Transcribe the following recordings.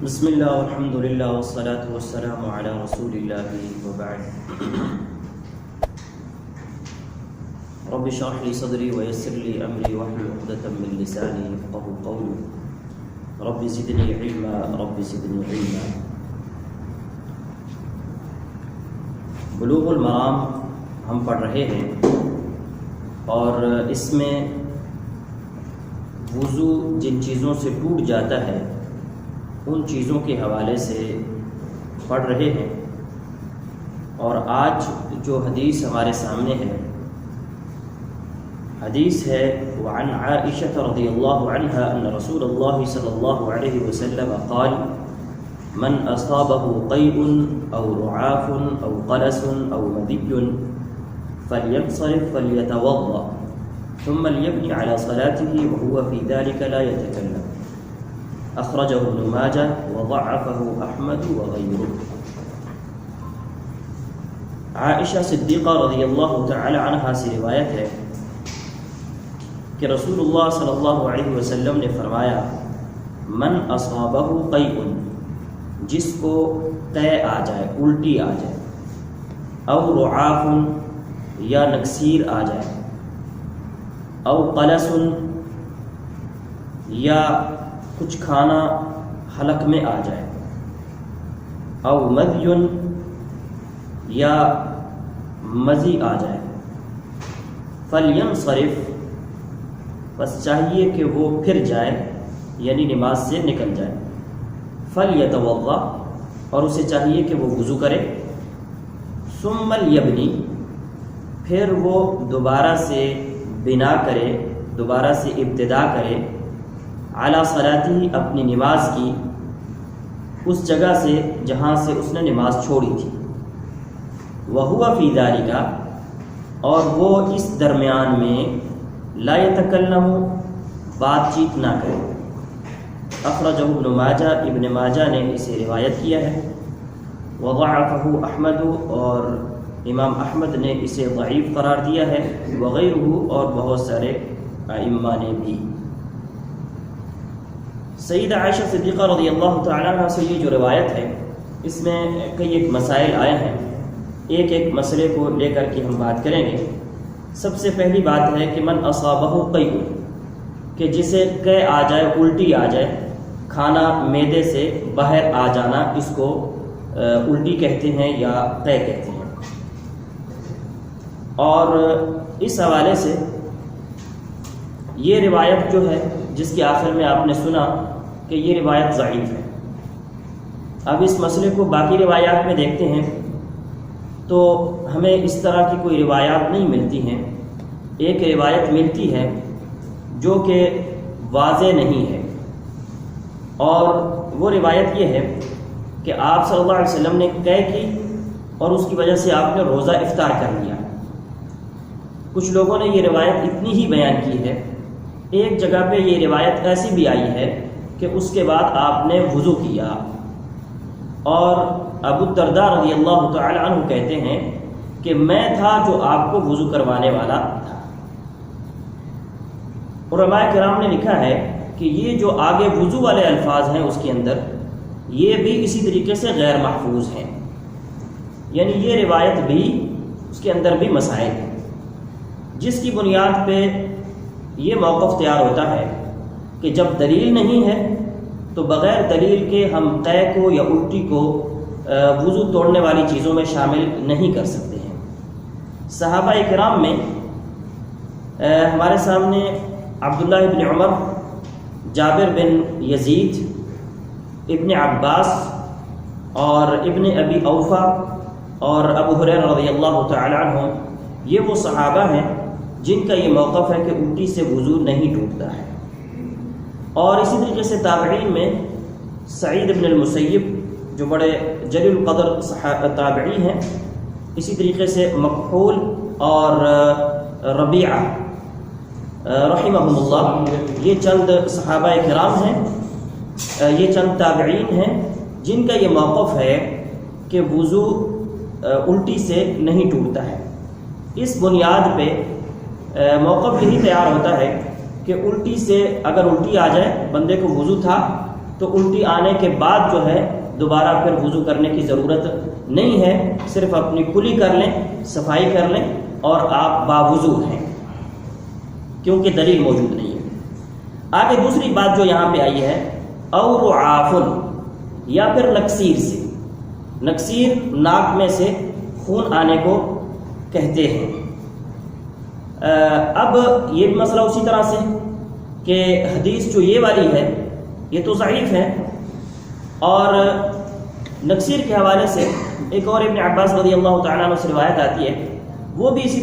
بسم اللہ والحمد للہ والصلاة والسلام علی رسول اللہ وبعد رب اشرح لی صدری ویسر لی امری واحلل عقدۃ من لسانی یفقهوا قولی رب زدنی علما رب زدنی علما۔ بلوغ المرام ہم پڑھ رہے ہیں اور اس میں وضو جن چیزوں سے ٹوٹ جاتا ہے ان چیزوں کے حوالے سے پڑھ رہے ہیں، اور آج جو حدیث ہمارے سامنے ہے حدیث ہے وعن عائشہ رضی اللہ عنہا ان رسول اللہ صلی اللہ علیہ وسلم قال من اصابه قيء او رعاف او قلس او مدي فلينصرف فليتوضأ ثم ليبني على صلاته وهو في ذلك لا يتكلم، اخرجہ ابن ماجہ وضعفہ احمد وغیرہ۔ عائشہ صدیقہ رضی اللہ تعالی عنہا سے روایت ہے کہ رسول اللہ صلی اللہ علیہ وسلم نے فرمایا من اصابہ قیء، جس کو قے آ جائے، الٹی آ جائے، او رعاف یا نکسیر آ جائے، او قلس یا کچھ کھانا حلق میں آ جائے، او مدی یا مزی آ جائے، فلینصرف، بس چاہیے کہ وہ پھر جائے یعنی نماز سے نکل جائے، فلیتوضأ، اور اسے چاہیے کہ وہ وضو کرے، ثم لیبنی، پھر وہ دوبارہ سے بنا کرے، دوبارہ سے ابتدا کرے، اعلیٰ صلاتی، اپنی نماز کی اس جگہ سے جہاں سے اس نے نماز چھوڑی تھی، وہو فی ذالک، اور وہ اس درمیان میں لا یتکلم، بات چیت نہ کرے۔ اخرجہ ابن ماجہ، ابن ماجہ نے اسے روایت کیا ہے، وضعفہ احمد، اور امام احمد نے اسے ضعیف قرار دیا ہے، وغیرہ، اور بہت سارے ائمہ نے بھی۔ سیدہ عائشہ صدیقہ رضی اللہ تعالیٰ عنہ سے یہ جو روایت ہے اس میں کئی ایک مسائل آئے ہیں، ایک ایک مسئلے کو لے کر کے ہم بات کریں گے۔ سب سے پہلی بات ہے کہ من اصابہ قیء، کہ جسے قے آ جائے، الٹی آ جائے، کھانا معدے سے باہر آ جانا، اس کو الٹی کہتے ہیں یا قے کہتے ہیں۔ اور اس حوالے سے یہ روایت جو ہے جس کے آخر میں آپ نے سنا کہ یہ روایت ضعیف ہے۔ اب اس مسئلے کو باقی روایات میں دیکھتے ہیں تو ہمیں اس طرح کی کوئی روایات نہیں ملتی ہیں۔ ایک روایت ملتی ہے جو کہ واضح نہیں ہے، اور وہ روایت یہ ہے کہ آپ صلی اللہ علیہ وسلم نے قے کی اور اس کی وجہ سے آپ نے روزہ افطار کر لیا۔ کچھ لوگوں نے یہ روایت اتنی ہی بیان کی ہے، ایک جگہ پہ یہ روایت ایسی بھی آئی ہے کہ اس کے بعد آپ نے وضو کیا، اور ابو الدرداء رضی اللہ تعالی عنہ کہتے ہیں کہ میں تھا جو آپ کو وضو کروانے والا تھا۔ علماء کرام نے لکھا ہے کہ یہ جو آگے وضو والے الفاظ ہیں اس کے اندر، یہ بھی اسی طریقے سے غیر محفوظ ہیں، یعنی یہ روایت بھی اس کے اندر بھی مسائل ہیں، جس کی بنیاد پہ یہ موقف تیار ہوتا ہے کہ جب دلیل نہیں ہے تو بغیر دلیل کے ہم قے کو یا الٹی کو وضو توڑنے والی چیزوں میں شامل نہیں کر سکتے ہیں۔ صحابہ کرام میں ہمارے سامنے عبداللہ ابن عمر، جابر بن یزید، ابن عباس اور ابن ابی اوفا اور ابو ہریرہ رضی اللہ تعالی عنہ، یہ وہ صحابہ ہیں جن کا یہ موقف ہے کہ الٹی سے وضو نہیں ٹوٹتا ہے۔ اور اسی طریقے سے تابعین میں سعید بن المسیب جو بڑے جلیل القدر تابعی ہیں، اسی طریقے سے مکحول اور ربیعہ رحمہم اللہ، یہ چند صحابہ کرام ہیں، یہ چند تابعین ہیں جن کا یہ موقف ہے کہ وضو الٹی سے نہیں ٹوٹتا ہے۔ اس بنیاد پہ موقف یہی تیار ہوتا ہے کہ الٹی سے اگر الٹی آ جائے، بندے کو وضو تھا تو الٹی آنے کے بعد جو ہے دوبارہ پھر وضو کرنے کی ضرورت نہیں ہے، صرف اپنی کلی کر لیں، صفائی کر لیں اور آپ باوضو ہیں، کیونکہ دلیل موجود نہیں ہے۔ آگے دوسری بات جو یہاں پہ آئی ہے، اور رعافن، یا پھر نکسیر سے، نکسیر ناک میں سے خون آنے کو کہتے ہیں۔ اب یہ بھی مسئلہ اسی طرح سے کہ حدیث جو یہ والی ہے یہ تو ضعیف ہے، اور نکسیر کے حوالے سے ایک اور ابن عباس رضی اللہ تعالیٰ عنہ سے روایت آتی ہے، وہ بھی اسی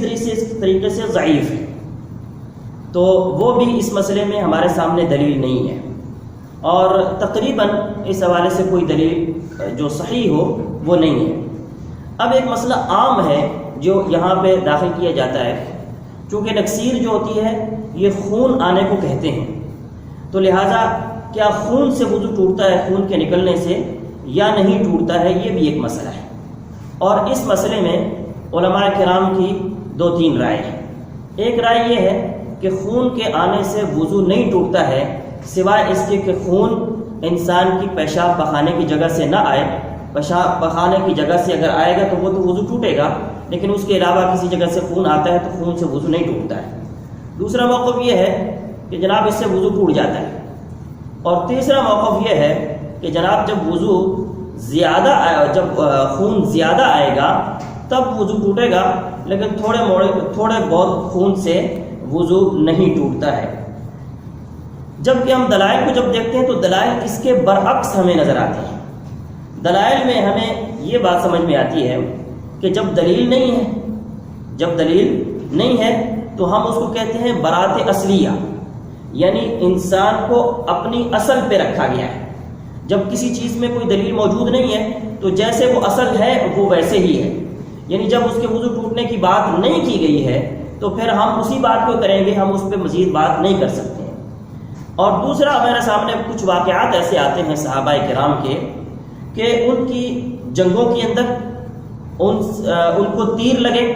طریقے سے ضعیف ہے، تو وہ بھی اس مسئلے میں ہمارے سامنے دلیل نہیں ہے، اور تقریباً اس حوالے سے کوئی دلیل جو صحیح ہو وہ نہیں ہے۔ اب ایک مسئلہ عام ہے جو یہاں پہ داخل کیا جاتا ہے، چونکہ نکسیر جو ہوتی ہے یہ خون آنے کو کہتے ہیں، تو لہٰذا کیا خون سے وضو ٹوٹتا ہے خون کے نکلنے سے یا نہیں ٹوٹتا ہے، یہ بھی ایک مسئلہ ہے، اور اس مسئلے میں علماء کرام کی 2-3 رائے ہیں۔ ایک رائے یہ ہے کہ خون کے آنے سے وضو نہیں ٹوٹتا ہے، سوائے اس کے کہ خون انسان کی پیشاب پخانے کی جگہ سے نہ آئے، پیشاب پخانے کی جگہ سے اگر آئے گا تو وہ تو وضو ٹوٹے گا، لیکن اس کے علاوہ کسی جگہ سے خون آتا ہے تو خون سے وضو نہیں ٹوٹتا ہے۔ دوسرا موقف یہ ہے کہ جناب اس سے وضو ٹوٹ جاتا ہے، اور تیسرا موقف یہ ہے کہ جناب جب وضو زیادہ جب خون زیادہ آئے گا تب وضو ٹوٹے گا، لیکن تھوڑے بہت خون سے وضو نہیں ٹوٹتا ہے۔ جبکہ ہم دلائل کو جب دیکھتے ہیں تو دلائل اس کے برعکس ہمیں نظر آتے ہیں۔ دلائل میں ہمیں یہ بات سمجھ میں آتی ہے کہ جب دلیل نہیں ہے تو ہم اس کو کہتے ہیں برات اصلیہ، یعنی انسان کو اپنی اصل پہ رکھا گیا ہے۔ جب کسی چیز میں کوئی دلیل موجود نہیں ہے تو جیسے وہ اصل ہے وہ ویسے ہی ہے، یعنی جب اس کے وضو ٹوٹنے کی بات نہیں کی گئی ہے تو پھر ہم اسی بات کو کریں گے، ہم اس پہ مزید بات نہیں کر سکتے ہیں۔ اور دوسرا میرے سامنے کچھ واقعات ایسے آتے ہیں صحابہ کرام کے کہ ان کی جنگوں کے اندر ان کو تیر لگے،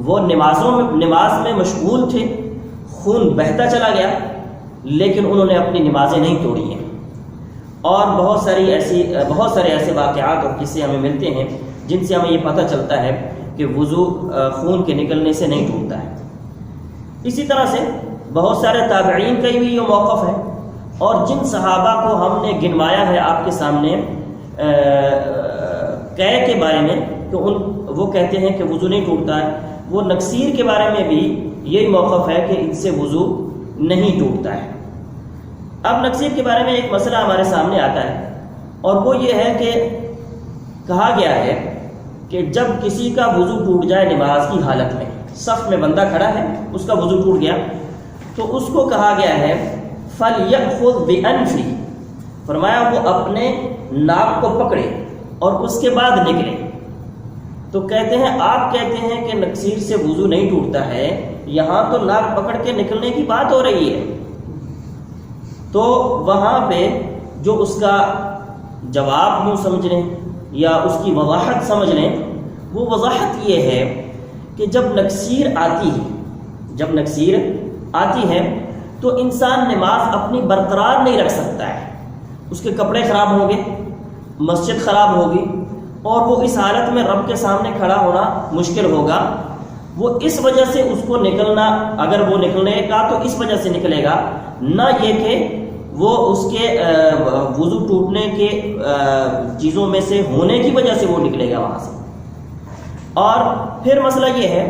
وہ نماز میں مشغول تھے، خون بہتا چلا گیا، لیکن انہوں نے اپنی نمازیں نہیں توڑی ہیں۔ اور بہت سارے ایسے واقعات اور قصے ہمیں ملتے ہیں جن سے ہمیں یہ پتہ چلتا ہے کہ وضو خون کے نکلنے سے نہیں ٹوٹتا ہے۔ اسی طرح سے بہت سارے تابعین کا بھی یہ موقف ہے، اور جن صحابہ کو ہم نے گنوایا ہے آپ کے سامنے قے کے بارے میں کہ وہ کہتے ہیں کہ وضو نہیں ٹوٹتا ہے، وہ نکسیر کے بارے میں بھی یہی موقف ہے کہ ان سے وضو نہیں ٹوٹتا ہے۔ اب نکسیر کے بارے میں ایک مسئلہ ہمارے سامنے آتا ہے، اور وہ یہ ہے کہ کہا گیا ہے کہ جب کسی کا وضو ٹوٹ جائے نماز کی حالت میں، صف میں بندہ کھڑا ہے، اس کا وضو ٹوٹ گیا، تو اس کو کہا گیا ہے فَلْيَأْخُذْ بِأَنْفِهِ، فرمایا وہ اپنے ناک کو پکڑے اور اس کے بعد نکلے۔ تو کہتے ہیں آپ کہتے ہیں کہ نکسیر سے وضو نہیں ٹوٹتا ہے، یہاں تو ناک پکڑ کے نکلنے کی بات ہو رہی ہے، تو وہاں پہ جو اس کا جواب یوں سمجھ لیں یا اس کی وضاحت سمجھ لیں، وہ وضاحت یہ ہے کہ جب نکسیر آتی ہے تو انسان نماز اپنی برقرار نہیں رکھ سکتا ہے، اس کے کپڑے خراب ہوں گے، مسجد خراب ہوگی، اور وہ اس حالت میں رب کے سامنے کھڑا ہونا مشکل ہوگا۔ وہ اس وجہ سے اس کو نکلنا، اگر وہ نکلنے کا تو اس وجہ سے نکلے گا، نہ یہ کہ وہ اس کے وضو ٹوٹنے کے چیزوں میں سے ہونے کی وجہ سے وہ نکلے گا وہاں سے۔ اور پھر مسئلہ یہ ہے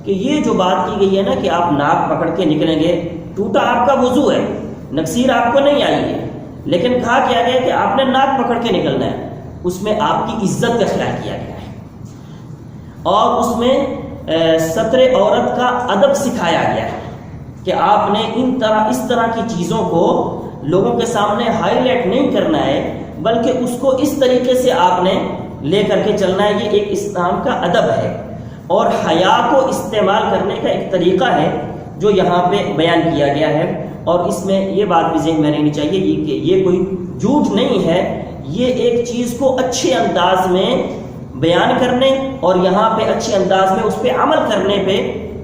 کہ یہ جو بات کی گئی ہے نا کہ آپ ناک پکڑ کے نکلیں گے، ٹوٹا آپ کا وضو ہے، نکسیر آپ کو نہیں آئی ہے، لیکن کہا کیا گیا کہ آپ نے ناک پکڑ کے نکلنا ہے، اس میں آپ کی عزت کا خیال کیا گیا ہے، اور اس میں ستر عورت کا ادب سکھایا گیا ہے کہ آپ نے اس طرح کی چیزوں کو لوگوں کے سامنے ہائی لائٹ نہیں کرنا ہے، بلکہ اس کو اس طریقے سے آپ نے لے کر کے چلنا ہے۔ یہ ایک اسلام کا ادب ہے، اور حیا کو استعمال کرنے کا ایک طریقہ ہے جو یہاں پہ بیان کیا گیا ہے۔ اور اس میں یہ بات بھی ذہن میں رہنی چاہیے کہ یہ کوئی جھوٹ نہیں ہے، یہ ایک چیز کو اچھے انداز میں بیان کرنے اور یہاں پہ اچھے انداز میں اس پہ عمل کرنے پہ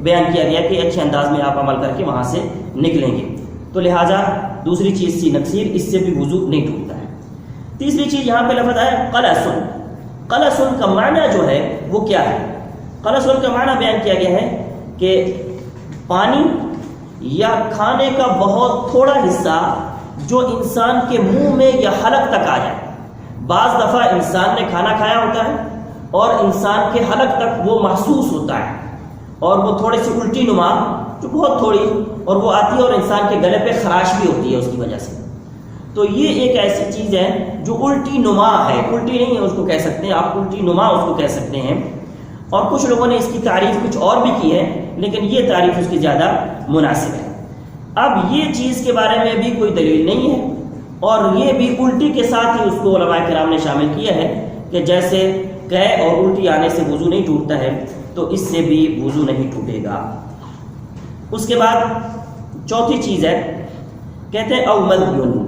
بیان کیا گیا کہ اچھے انداز میں آپ عمل کر کے وہاں سے نکلیں گے۔ تو لہٰذا دوسری چیز سی نکسیر، اس سے بھی وضو نہیں ٹوٹتا ہے۔ تیسری چیز یہاں پہ لفظ ہے قلسن. قلسن کا معنی جو ہے وہ کیا ہے؟ قلسن کا معنی بیان کیا گیا ہے کہ پانی یا کھانے کا بہت تھوڑا حصہ جو انسان کے منہ میں یا حلق تک آ جائے. بعض دفعہ انسان نے کھانا کھایا ہوتا ہے اور انسان کے حلق تک وہ محسوس ہوتا ہے اور وہ تھوڑی سی الٹی نما جو بہت تھوڑی اور وہ آتی ہے اور انسان کے گلے پہ خراش بھی ہوتی ہے اس کی وجہ سے. تو یہ ایک ایسی چیز ہے جو الٹی نما ہے، الٹی نہیں ہے اس کو کہہ سکتے ہیں آپ، الٹی نما اس کو کہہ سکتے ہیں. اور کچھ لوگوں نے اس کی تعریف کچھ اور بھی کی ہے لیکن یہ تعریف اس کی زیادہ مناسب ہے. اب یہ چیز کے بارے میں بھی کوئی دلیل نہیں ہے اور یہ بھی الٹی کے ساتھ ہی اس کو علماء کرام نے شامل کیا ہے کہ جیسے قے اور الٹی آنے سے وضو نہیں ٹوٹتا ہے تو اس سے بھی وضو نہیں ٹوٹے گا. اس کے بعد چوتھی چیز ہے، کہتے ہیں او مذی.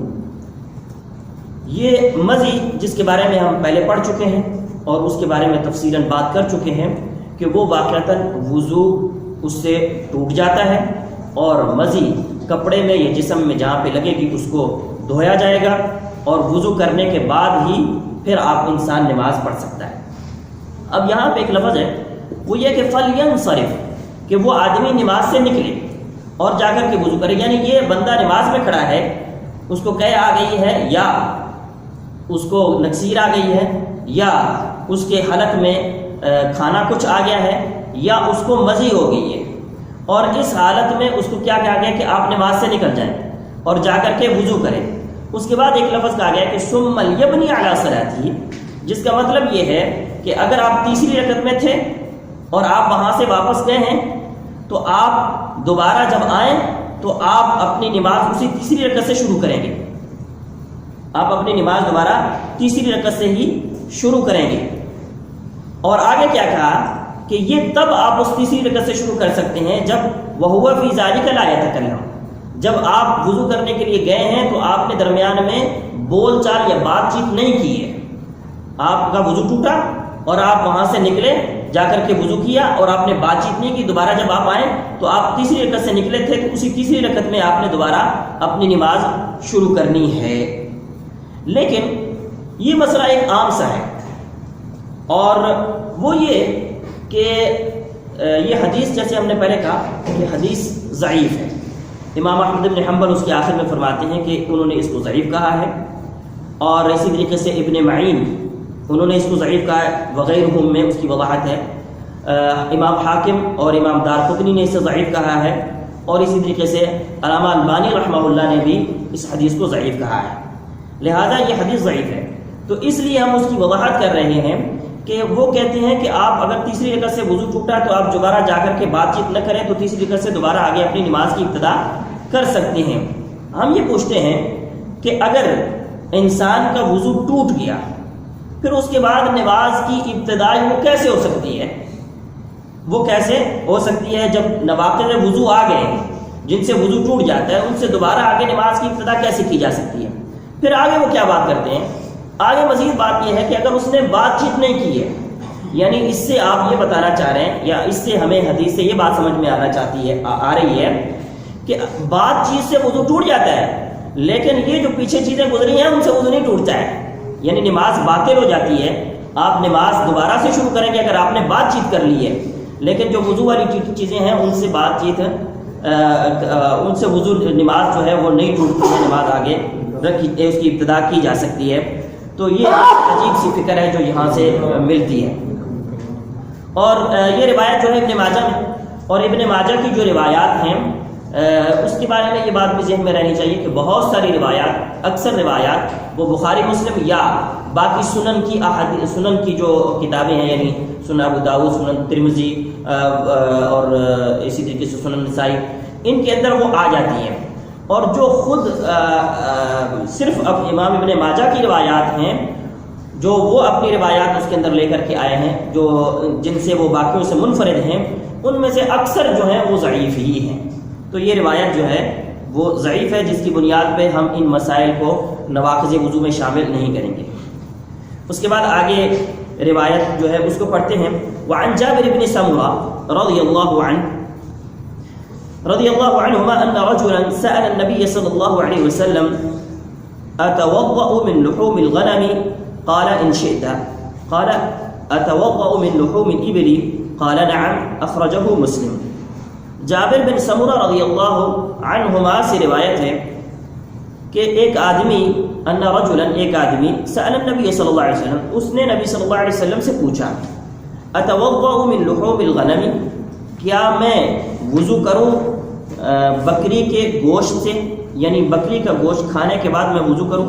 یہ مذی جس کے بارے میں ہم پہلے پڑھ چکے ہیں اور اس کے بارے میں تفصیلاً بات کر چکے ہیں کہ وہ واقعتاً وضو اس سے ٹوٹ جاتا ہے اور مذی کپڑے میں یا جسم میں جہاں پہ لگے گی اس کو دھویا جائے گا اور وضو کرنے کے بعد ہی پھر آپ انسان نماز پڑھ سکتا ہے. اب یہاں پہ ایک لفظ ہے وہ یہ کہ فَلْيَنْصَرِفْ، کہ وہ آدمی نماز سے نکلے اور جا کر کے وضو کرے. یعنی یہ بندہ نماز میں کھڑا ہے، اس کو قے آ گئی ہے یا اس کو نکسیر آ گئی ہے یا اس کے حلق میں کھانا کچھ آ گیا ہے یا اس کو مزی ہو گئی ہے، اور اس حالت میں اس کو کیا کہا گیا کہ آپ نماز سے نکل جائیں اور جا کر کے وضو کریں. اس کے بعد ایک لفظ کہا گیا کہ ثم یبنی علی صلاتی، جس کا مطلب یہ ہے کہ اگر آپ تیسری رکعت میں تھے اور آپ وہاں سے واپس گئے ہیں تو آپ دوبارہ جب آئیں تو آپ اپنی نماز اسی تیسری رکعت سے شروع کریں گے. آپ اپنی نماز دوبارہ تیسری رکعت سے ہی شروع کریں گے. اور آگے کیا کہا کہ یہ تب آپ اس تیسری رکعت سے شروع کر سکتے ہیں جب وَهُوَ فِي ذَلِكَ لَا يَتَكَلَّمُ، جب آپ وضو کرنے کے لیے گئے ہیں تو آپ نے درمیان میں بول چال یا بات چیت نہیں کی ہے. آپ کا وضو ٹوٹا اور آپ وہاں سے نکلے، جا کر کے وضو کیا اور آپ نے بات چیت نہیں کی. دوبارہ جب آپ آئیں تو آپ تیسری رکعت سے نکلے تھے، اسی تیسری رکعت میں آپ نے دوبارہ اپنی نماز شروع کرنی ہے. لیکن یہ مسئلہ ایک عام سا ہے اور وہ یہ کہ یہ حدیث جیسے ہم نے پہلے کہا کہ حدیث ضعیف ہے. امام احمد بن حنبل اس کے آخر میں فرماتے ہیں کہ انہوں نے اس کو ضعیف کہا ہے، اور اسی طریقے سے ابن معین انہوں نے اس کو ضعیف کہا ہے، وغیرہم میں اس کی وضاحت ہے. امام حاکم اور امام دارقطنی نے اسے ضعیف کہا ہے، اور اسی طریقے سے علامہ البانی رحمہ اللہ نے بھی اس حدیث کو ضعیف کہا ہے. لہذا یہ حدیث ضعیف ہے. تو اس لیے ہم اس کی وضاحت کر رہے ہیں کہ وہ کہتے ہیں کہ آپ اگر تیسری رکعت سے وضو ٹوٹا تو آپ دوبارہ جا کر کے بات چیت نہ کریں تو تیسری رکعت سے دوبارہ آگے اپنی نماز کی ابتدا کر سکتے ہیں. ہم یہ پوچھتے ہیں کہ اگر انسان کا وضو ٹوٹ گیا پھر اس کے بعد نماز کی ابتدا وہ کیسے ہو سکتی ہے؟ وہ کیسے ہو سکتی ہے جب نواقض وضو آ گئے ہیں جن سے وضو ٹوٹ جاتا ہے، ان سے دوبارہ آگے نماز کی ابتدا کیسے کی جا سکتی ہے؟ پھر آگے وہ کیا بات کرتے ہیں؟ آگے مزید بات یہ ہے کہ اگر اس نے بات چیت نہیں کی ہے، یعنی اس سے آپ یہ بتانا چاہ رہے ہیں یا اس سے ہمیں حدیث سے یہ بات سمجھ میں آ رہی ہے کہ بات چیت سے وضو ٹوٹ جاتا ہے لیکن یہ جو پیچھے چیزیں گزری ہیں ان سے وضو نہیں ٹوٹتا ہے، یعنی نماز باطل ہو جاتی ہے. آپ نماز دوبارہ سے شروع کریں گے اگر آپ نے بات چیت کر لی ہے، لیکن جو وضو والی چیزیں ہیں ان سے بات چیت ان سے وضو نماز جو ہے وہ نہیں ٹوٹتی ہے، نماز آگے رکھی اس کی ابتدا کی جا سکتی ہے. تو یہ عجیب سی فکر ہے جو یہاں سے ملتی ہے. اور یہ روایت جو ہے ابن ماجہ میں، اور ابن ماجہ کی جو روایات ہیں اس کے بارے میں یہ بات بھی ذہن میں رہنی چاہیے کہ بہت ساری روایات، اکثر روایات وہ بخاری مسلم یا باقی سنن کی جو کتابیں ہیں، یعنی سنن ابو داؤد، سنن ترمذی اور اسی طریقے سے سنن نسائی، ان کے اندر وہ آ جاتی ہیں. اور جو خود صرف اب امام ابن ماجہ کی روایات ہیں جو وہ اپنی روایات اس کے اندر لے کر کے آئے ہیں جو جن سے وہ باقیوں سے منفرد ہیں، ان میں سے اکثر جو ہیں وہ ضعیف ہی ہیں. تو یہ روایت جو ہے وہ ضعیف ہے جس کی بنیاد پہ ہم ان مسائل کو نواقض وضو میں شامل نہیں کریں گے. اس کے بعد آگے روایت جو ہے اس کو پڑھتے ہیں. وعن جابر بن سمرہ رضی اللہ عنہما ان رجلا سأل النبي صلی اللہ علیہ وسلم أتوضأ من لحوم الغنم قال إن شئت قال أتوضأ من لحوم الإبل قال نعم أخرجه مسلم. جابر بن سمرہ رضی اللہ عنہما سے روایت ہے کہ ایک آدمی ان رجلا ایک آدمی سأل النبی صلی اللہ علیہ وسلم اس نے نبی صلی اللہ علیہ وسلم سے پوچھا اتوضأ من لحوم الغنم کیا میں وضو کروں بکری کے گوشت سے یعنی بکری کا گوشت کھانے کے بعد میں وضو کروں.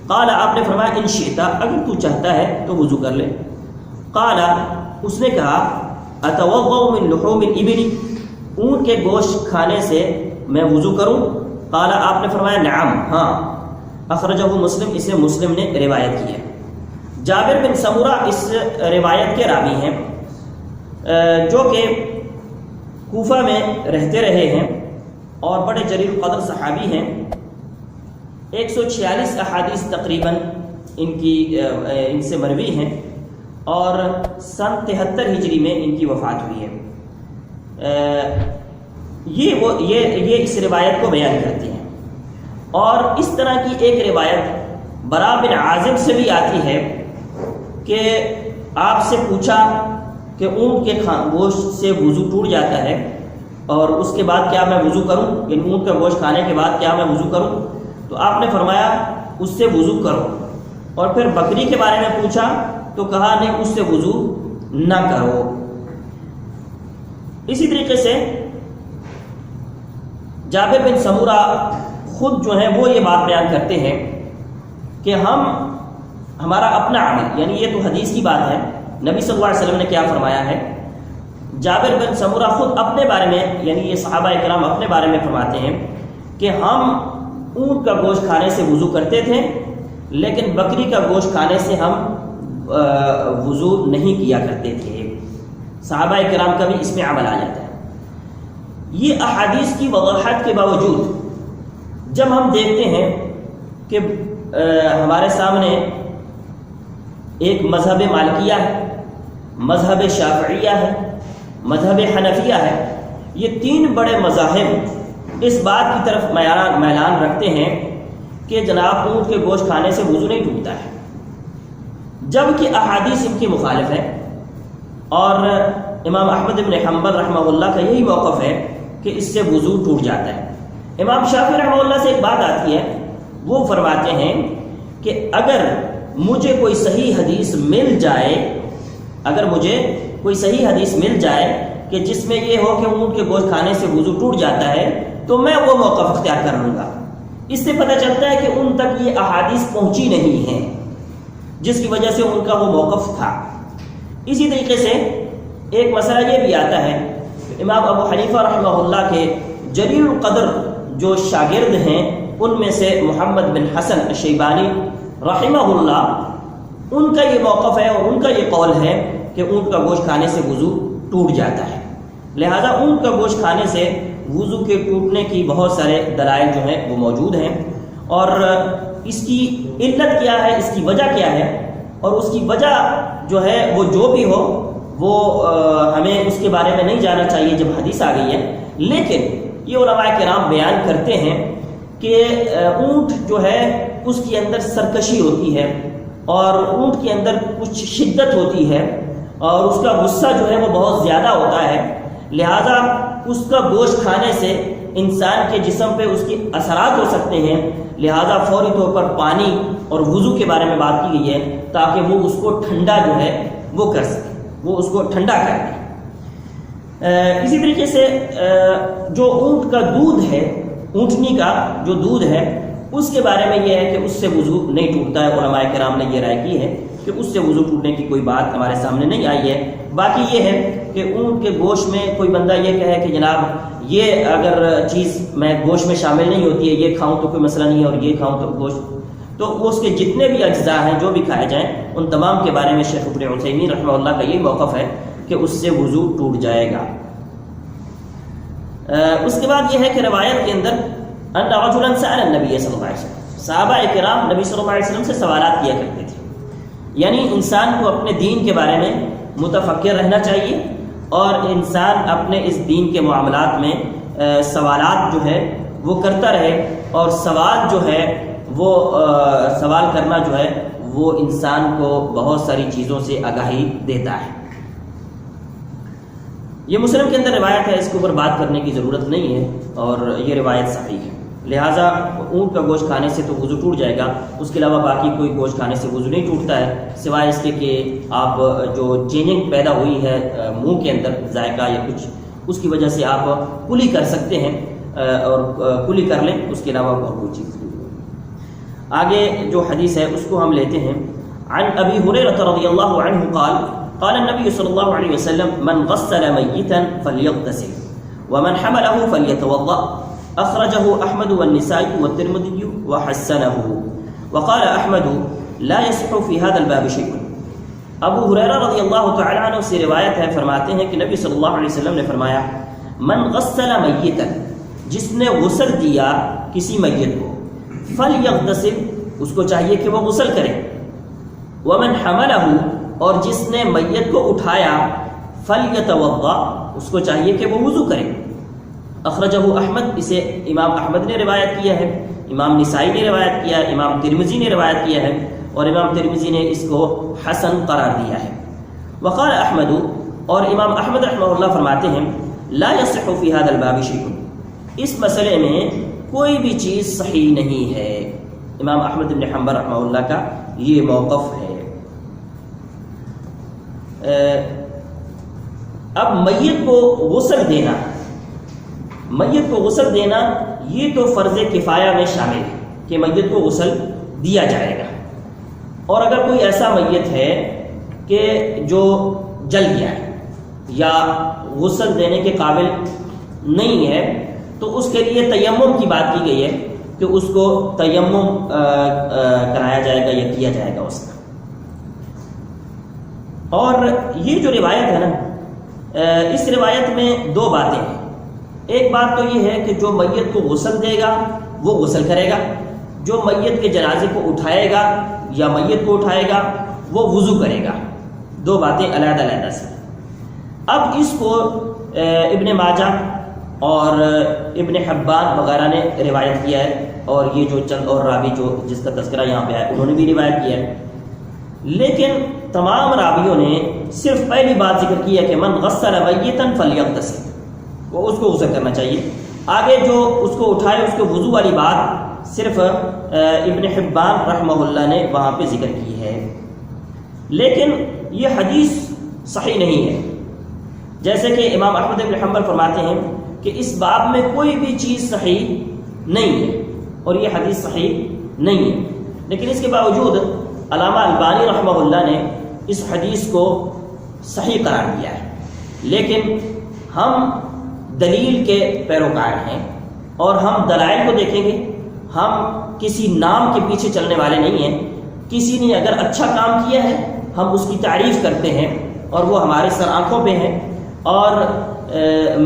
قال آپ نے فرمایا ان شئت اگر تو چاہتا ہے تو وضو کر لے. قال اس نے کہا اتوضأ من لحوم الابل اونٹ کے گوشت کھانے سے میں وضو کروں. قال آپ نے فرمایا نعم ہاں. اخرجہ مسلم اسے مسلم نے روایت کی ہے. جابر بن سمرہ اس روایت کے راوی ہیں جو کہ کوفہ میں رہتے رہے ہیں اور بڑے جلیل القدر صحابی ہیں. 146 احادیث تقریباً ان سے مروی ہیں اور سن 73 ہجری میں ان کی وفات ہوئی ہے. یہ اس روایت کو بیان کرتے ہیں. اور اس طرح کی ایک روایت برا بن عازب سے بھی آتی ہے کہ آپ سے پوچھا کہ اونٹ کے گوشت سے وضو ٹوٹ جاتا ہے اور اس کے بعد کیا میں وضو کروں یعنی اونٹ کا گوشت کھانے کے بعد کیا میں وضو کروں. تو آپ نے فرمایا اس سے وضو کرو. اور پھر بکری کے بارے میں پوچھا تو کہا نہیں اس سے وضو نہ کرو. اسی طریقے سے جابر بن سمرہ خود جو ہے وہ یہ بات بیان کرتے ہیں کہ ہمارا اپنا عمل یعنی یہ تو حدیث کی بات ہے نبی صلی اللہ علیہ وسلم نے کیا فرمایا ہے. جابر بن سمرہ خود اپنے بارے میں یعنی یہ صحابہ کرام اپنے بارے میں فرماتے ہیں کہ ہم اونٹ کا گوشت کھانے سے وضو کرتے تھے لیکن بکری کا گوشت کھانے سے ہم وضو نہیں کیا کرتے تھے. صحابہ کرام کا بھی اس میں عمل آ جاتا ہے. یہ احادیث کی وضاحت کے باوجود جب ہم دیکھتے ہیں کہ ہمارے سامنے ایک مذہب مالکیہ ہے, مذہب شافعیہ ہے, مذہب حنفیہ ہے, یہ تین بڑے مذاہب اس بات کی طرف میلان رکھتے ہیں کہ جناب اونٹ کے گوشت کھانے سے وضو نہیں ٹوٹتا ہے, جبکہ احادیث ان کی مخالف ہے. اور امام احمد بن حنبل رحمہ اللہ کا یہی موقف ہے کہ اس سے وضو ٹوٹ جاتا ہے. امام شافعی رحمہ اللہ سے ایک بات آتی ہے, وہ فرماتے ہیں کہ اگر مجھے کوئی صحیح حدیث مل جائے, اگر مجھے کوئی صحیح حدیث مل جائے کہ جس میں یہ ہو کہ اونٹ کے گوشت کھانے سے وضو ٹوٹ جاتا ہے تو میں وہ موقف اختیار کر لوں گا. اس سے پتہ چلتا ہے کہ ان تک یہ احادیث پہنچی نہیں ہیں جس کی وجہ سے ان کا وہ موقف تھا. اسی طریقے سے ایک مسئلہ یہ بھی آتا ہے کہ امام ابو حنیفہ رحمہ اللہ کے جلیل القدر جو شاگرد ہیں ان میں سے محمد بن حسن الشیبانی رحمہ اللہ, ان کا یہ موقف ہے اور ان کا یہ قول ہے کہ اونٹ کا گوشت کھانے سے وضو ٹوٹ جاتا ہے. لہذا اونٹ کا گوشت کھانے سے وضو کے ٹوٹنے کی بہت سارے دلائل جو ہیں وہ موجود ہیں اور اس کی علت کیا ہے, اس کی وجہ کیا ہے, اور اس کی وجہ جو ہے وہ جو بھی ہو وہ ہمیں اس کے بارے میں نہیں جاننا چاہیے جب حدیث آ گئی ہے. لیکن یہ علماء کرام بیان کرتے ہیں کہ اونٹ جو ہے اس کے اندر سرکشی ہوتی ہے اور اونٹ کے اندر کچھ شدت ہوتی ہے اور اس کا غصہ جو ہے وہ بہت زیادہ ہوتا ہے. لہذا اس کا گوشت کھانے سے انسان کے جسم پہ اس کے اثرات ہو سکتے ہیں. لہذا فوری طور پر پانی اور وضو کے بارے میں بات کی گئی ہے تاکہ وہ اس کو ٹھنڈا جو ہے وہ کر سکے, وہ اس کو ٹھنڈا کر دے. اسی طریقے سے جو اونٹ کا دودھ ہے, اونٹنی کا جو دودھ ہے اس کے بارے میں یہ ہے کہ اس سے وضو نہیں ٹوٹتا ہے. علماء کرام نے یہ رائے کی ہے کہ اس سے وضو ٹوٹنے کی کوئی بات ہمارے سامنے نہیں آئی ہے. باقی یہ ہے کہ اونٹ کے گوشت میں کوئی بندہ یہ کہے کہ جناب یہ اگر چیز میں گوشت میں شامل نہیں ہوتی ہے, یہ کھاؤں تو کوئی مسئلہ نہیں ہے اور یہ کھاؤں تو گوشت, تو اس کے جتنے بھی اجزاء ہیں جو بھی کھائے جائیں ان تمام کے بارے میں شیخ ابن عثیمین رحمہ اللہ کا یہی موقف ہے کہ اس سے وضو ٹوٹ جائے گا. اس کے بعد یہ ہے کہ روایت کے اندر ان رجلا سأل النبی صلی اللہ علیہ وسلم, صحابہ کرام نبی صلی اللہ علیہ وسلم سے سوالات کیا کرتے تھے. یعنی انسان کو اپنے دین کے بارے میں متفکر رہنا چاہیے اور انسان اپنے اس دین کے معاملات میں سوالات جو ہے وہ کرتا رہے, اور سوال جو ہے وہ سوال کرنا جو ہے وہ انسان کو بہت ساری چیزوں سے آگاہی دیتا ہے۔ یہ مسلم کے اندر روایت ہے، اس کے اوپر بات کرنے کی ضرورت نہیں ہے، اور یہ روایت صحیح ہے۔ لہٰذا اونٹ کا گوشت کھانے سے تو وضو ٹوٹ جائے گا، اس کے علاوہ باقی کوئی گوشت کھانے سے وضو نہیں ٹوٹتا ہے، سوائے اس کے کہ آپ جو چینجنگ پیدا ہوئی ہے منہ کے اندر ذائقہ یا کچھ، اس کی وجہ سے آپ کلی کر سکتے ہیں اور کلی کر لیں، اس کے علاوہ اور کوئی چیز نہیں۔ آگے جو حدیث ہے اس کو ہم لیتے ہیں۔ عن ابی ہریرہ رضی اللہ عنہ قال قال النبي صلی اللہ علیہ وسلم من غسل میتا فلیغتسل ومن حمله فلیتوضأ اخرجه احمد والنسائی والترمذی وحسنه وقال احمد لا يصح في هذا الباب شيء۔ ابو ہریرہ رضی اللہ تعالی عنہ سے روایت ہے، فرماتے ہیں کہ نبی صلی اللہ علیہ وسلم نے فرمایا من غسل میتا، جس نے غسل دیا کسی میت کو، فلیغتسل، اس کو چاہیے کہ وہ غسل کرے، ومن حملہ، اور جس نے میت کو اٹھایا، فلیتوضأ، اس کو چاہیے کہ وہ وضو کرے۔ اخرجہ احمد، اسے امام احمد نے روایت کیا ہے، امام نسائی نے روایت کیا ہے، امام ترمذی نے روایت کیا ہے، اور امام ترمذی نے اس کو حسن قرار دیا ہے۔ وقال احمد، اور امام احمد رحمہ اللہ فرماتے ہیں لا يصح في هذا الباب شيء، اس مسئلے میں کوئی بھی چیز صحیح نہیں ہے۔ امام احمد بن حنبل رحمہ اللہ کا یہ موقف ہے۔ اب میت کو غسل دینا، میت کو غسل دینا یہ تو فرض کفایہ میں شامل ہے کہ میت کو غسل دیا جائے گا، اور اگر کوئی ایسا میت ہے کہ جو جل گیا ہے یا غسل دینے کے قابل نہیں ہے تو اس کے لیے تیمم کی بات کی گئی ہے کہ اس کو تیمم کرایا جائے گا یا کیا جائے گا اس کا۔ اور یہ جو روایت ہے نا، اس روایت میں دو باتیں ہیں۔ ایک بات تو یہ ہے کہ جو میت کو غسل دے گا وہ غسل کرے گا، جو میت کے جنازے کو اٹھائے گا یا میت کو اٹھائے گا وہ وضو کرے گا، دو باتیں علیحدہ علیحدہ سے۔ اب اس کو ابن ماجہ اور ابن حبان وغیرہ نے روایت کیا ہے، اور یہ جو چند اور راوی جو جس کا تذکرہ یہاں پہ آیا انہوں نے بھی روایت کیا ہے، لیکن تمام راویوں نے صرف پہلی بات ذکر کی ہے کہ من غسل میتا فلیغتسل، وہ اس کو غسل کرنا چاہیے۔ آگے جو اس کو اٹھائے اس کے وضو والی بات صرف ابن حبان رحمہ اللہ نے وہاں پہ ذکر کی ہے، لیکن یہ حدیث صحیح نہیں ہے۔ جیسے کہ امام احمد بن حنبل فرماتے ہیں کہ اس باب میں کوئی بھی چیز صحیح نہیں ہے اور یہ حدیث صحیح نہیں ہے، لیکن اس کے باوجود علامہ البانی رحمہ اللہ نے اس حدیث کو صحیح قرار دیا ہے۔ لیکن ہم دلیل کے پیروکار ہیں اور ہم دلائل کو دیکھیں گے، ہم کسی نام کے پیچھے چلنے والے نہیں ہیں۔ کسی نے اگر اچھا کام کیا ہے ہم اس کی تعریف کرتے ہیں اور وہ ہمارے سر آنکھوں پہ ہے، اور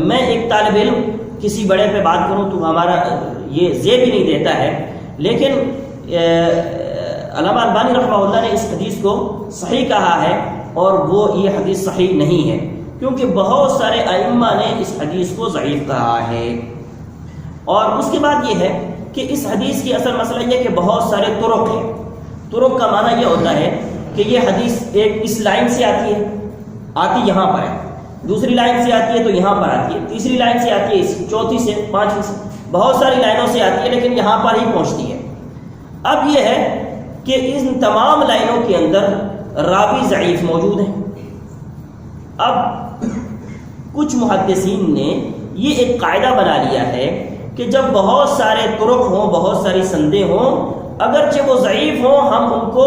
میں ایک طالب علم کسی بڑے پہ بات کروں تو ہمارا یہ زیب ہی نہیں دیتا ہے، لیکن علامہ البانی رحمہ اللہ نے اس حدیث کو صحیح کہا ہے، اور وہ یہ حدیث صحیح نہیں ہے کیونکہ بہت سارے ائمہ نے اس حدیث کو ضعیف کہا ہے۔ اور اس کے بعد یہ ہے کہ اس حدیث کی اصل مسئلہ یہ ہے کہ بہت سارے طرق ہیں۔ طرق کا معنی یہ ہوتا ہے کہ یہ حدیث ایک اس لائن سے آتی یہاں پر ہے، دوسری لائن سے آتی ہے تو یہاں پر آتی ہے، تیسری لائن سے آتی ہے، چوتھی سے، پانچویں سے، بہت ساری لائنوں سے آتی ہے، لیکن یہاں پر ہی پہنچتی ہے۔ اب یہ ہے کہ ان تمام لائنوں کے اندر راوی ضعیف موجود ہیں۔ اب کچھ محدثین نے یہ ایک قاعدہ بنا لیا ہے کہ جب بہت سارے طرق ہوں، بہت ساری سندیں ہوں، اگرچہ وہ ضعیف ہوں، ہم ان کو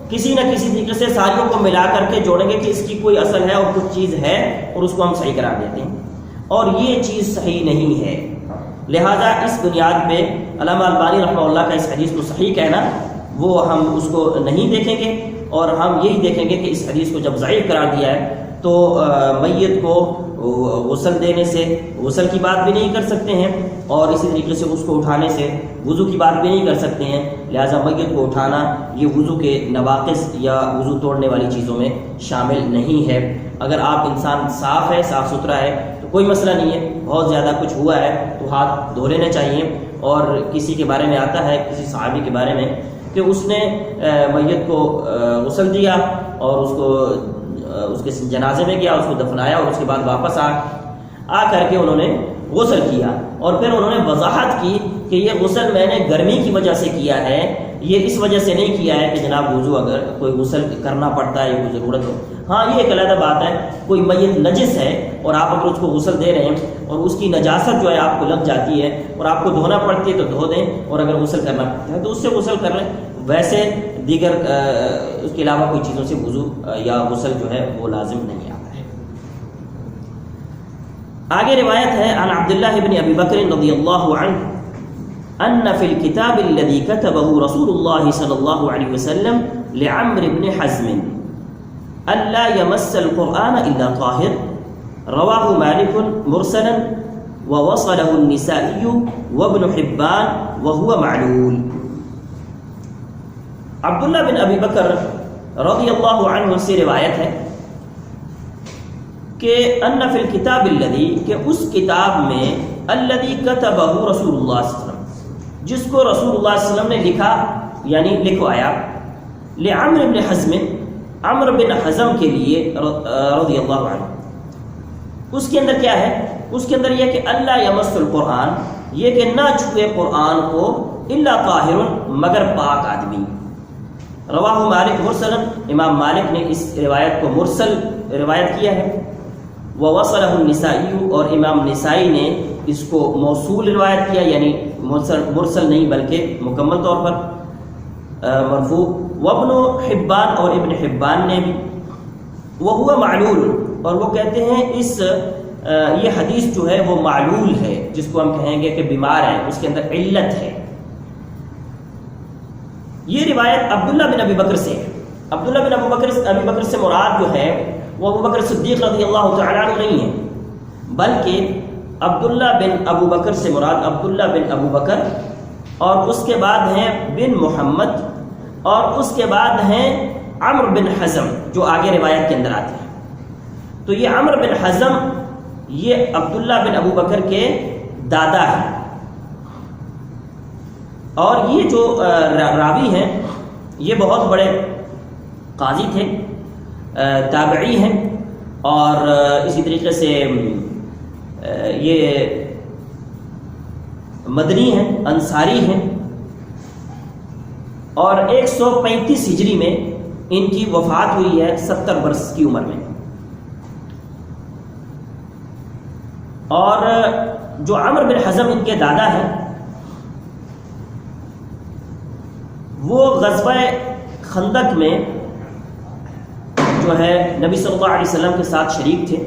کسی نہ کسی طریقے سے ساریوں کو ملا کر کے جوڑیں گے کہ اس کی کوئی اصل ہے اور کچھ چیز ہے، اور اس کو ہم صحیح قرار دیتے ہیں، اور یہ چیز صحیح نہیں ہے۔ لہذا اس بنیاد پہ علامہ البانی رحمہ اللہ کا اس حدیث کو صحیح کہنا، وہ ہم اس کو نہیں دیکھیں گے، اور ہم یہی دیکھیں گے کہ اس حدیث کو جب ضعیف قرار دیا ہے تو میت کو غسل دینے سے غسل کی بات بھی نہیں کر سکتے ہیں، اور اسی طریقے سے اس کو اٹھانے سے وضو کی بات بھی نہیں کر سکتے ہیں۔ لہٰذا میت کو اٹھانا یہ وضو کے نواقص یا وضو توڑنے والی چیزوں میں شامل نہیں ہے۔ اگر آپ انسان صاف ہے، صاف ستھرا ہے تو کوئی مسئلہ نہیں ہے، بہت زیادہ کچھ ہوا ہے تو ہاتھ دھو لینے چاہیے، اور کسی کے بارے میں آتا ہے، کسی صحابی کے بارے میں، کہ اس نے میت کو غسل دیا اور اس کے جنازے میں گیا، اس کو دفنایا اور اس کے بعد واپس آ کر کے انہوں نے غسل کیا، اور پھر انہوں نے وضاحت کی کہ یہ غسل میں نے گرمی کی وجہ سے کیا ہے، یہ اس وجہ سے نہیں کیا ہے کہ جناب وضو اگر کوئی غسل کرنا پڑتا ہے یا کوئی ضرورت ہو۔ ہاں یہ ایک علیحدہ بات ہے، کوئی میت نجس ہے اور آپ اگر اس کو غسل دے رہے ہیں اور اس کی نجاست جو ہے آپ کو لگ جاتی ہے اور آپ کو دھونا پڑتی ہے تو دھو دیں، اور اگر غسل کرنا پڑتا ہے تو اس سے غسل کر لیں، ویسے دیگر اس کے علاوہ کوئی چیزوں سے وضو یا غسل جو ہے وہ لازم نہیں آتا ہے۔ آگے روایت ہے عن عبداللہ بن ابی بکر رضی اللہ عنہ ان فی الكتاب الذي كتبه رسول الله صلی اللہ علیہ وسلم لعمر بن حزم الا يمس القرآن الا طاهر، رواہ مالک مرسلا ووصله النسائی وابن حبان وهو معلول۔ عبداللہ بن ابی بکر رضی اللہ عنہ سے روایت ہے کہ ان فی الکتاب الذی، کہ اس کتاب میں الذی کتبہ رسول اللہ صلی اللہ علیہ وسلم، جس کو رسول اللہ صلی اللہ علیہ وسلم نے لکھا یعنی لکھوایا، لعمر بن حزم، عمر بن حزم کے لیے رضی اللہ عنہ، اس کے اندر کیا ہے؟ اس کے اندر یہ کہ اللہ یمس القرآن، یہ کہ نہ چھوئے قرآن کو الا طاہر، مگر پاک آدمی۔ رواہ مالک مرسلا، امام مالک نے اس روایت کو مرسل روایت کیا ہے، ووصلہ النسائی، اور امام نسائی نے اس کو موصول روایت کیا، یعنی مرسل نہیں بلکہ مکمل طور پر مرفوع، وابن حبان، اور ابن حبان نے بھی، وہو معلول، اور وہ کہتے ہیں یہ حدیث جو ہے وہ معلول ہے، جس کو ہم کہیں گے کہ بیمار ہے، اس کے اندر علت ہے۔ یہ روایت عبداللہ بن ابی بکر سے ہے۔ عبداللہ بن ابی بکر سے مراد جو ہے وہ ابو بکر صدیق رضی اللہ تعالیٰ عنہ نہیں ہے، بلکہ عبداللہ بن ابو بکر سے مراد عبداللہ بن ابو بکر، اور اس کے بعد ہیں بن محمد، اور اس کے بعد ہیں عمر بن حزم، جو آگے روایت کے اندر آتے ہیں۔ تو یہ عمر بن حزم یہ عبداللہ بن ابو بکر کے دادا ہیں، اور یہ جو راوی ہیں یہ بہت بڑے قاضی تھے، تابعی ہیں، اور اسی طریقے سے یہ مدنی ہیں، انصاری ہیں، اور 135 ہجری میں ان کی وفات ہوئی ہے 70 برس کی عمر میں۔ اور جو عمر بن حزم ان کے دادا ہیں وہ غزوہ خندق میں جو ہے نبی صلی اللہ علیہ وسلم کے ساتھ شریک تھے،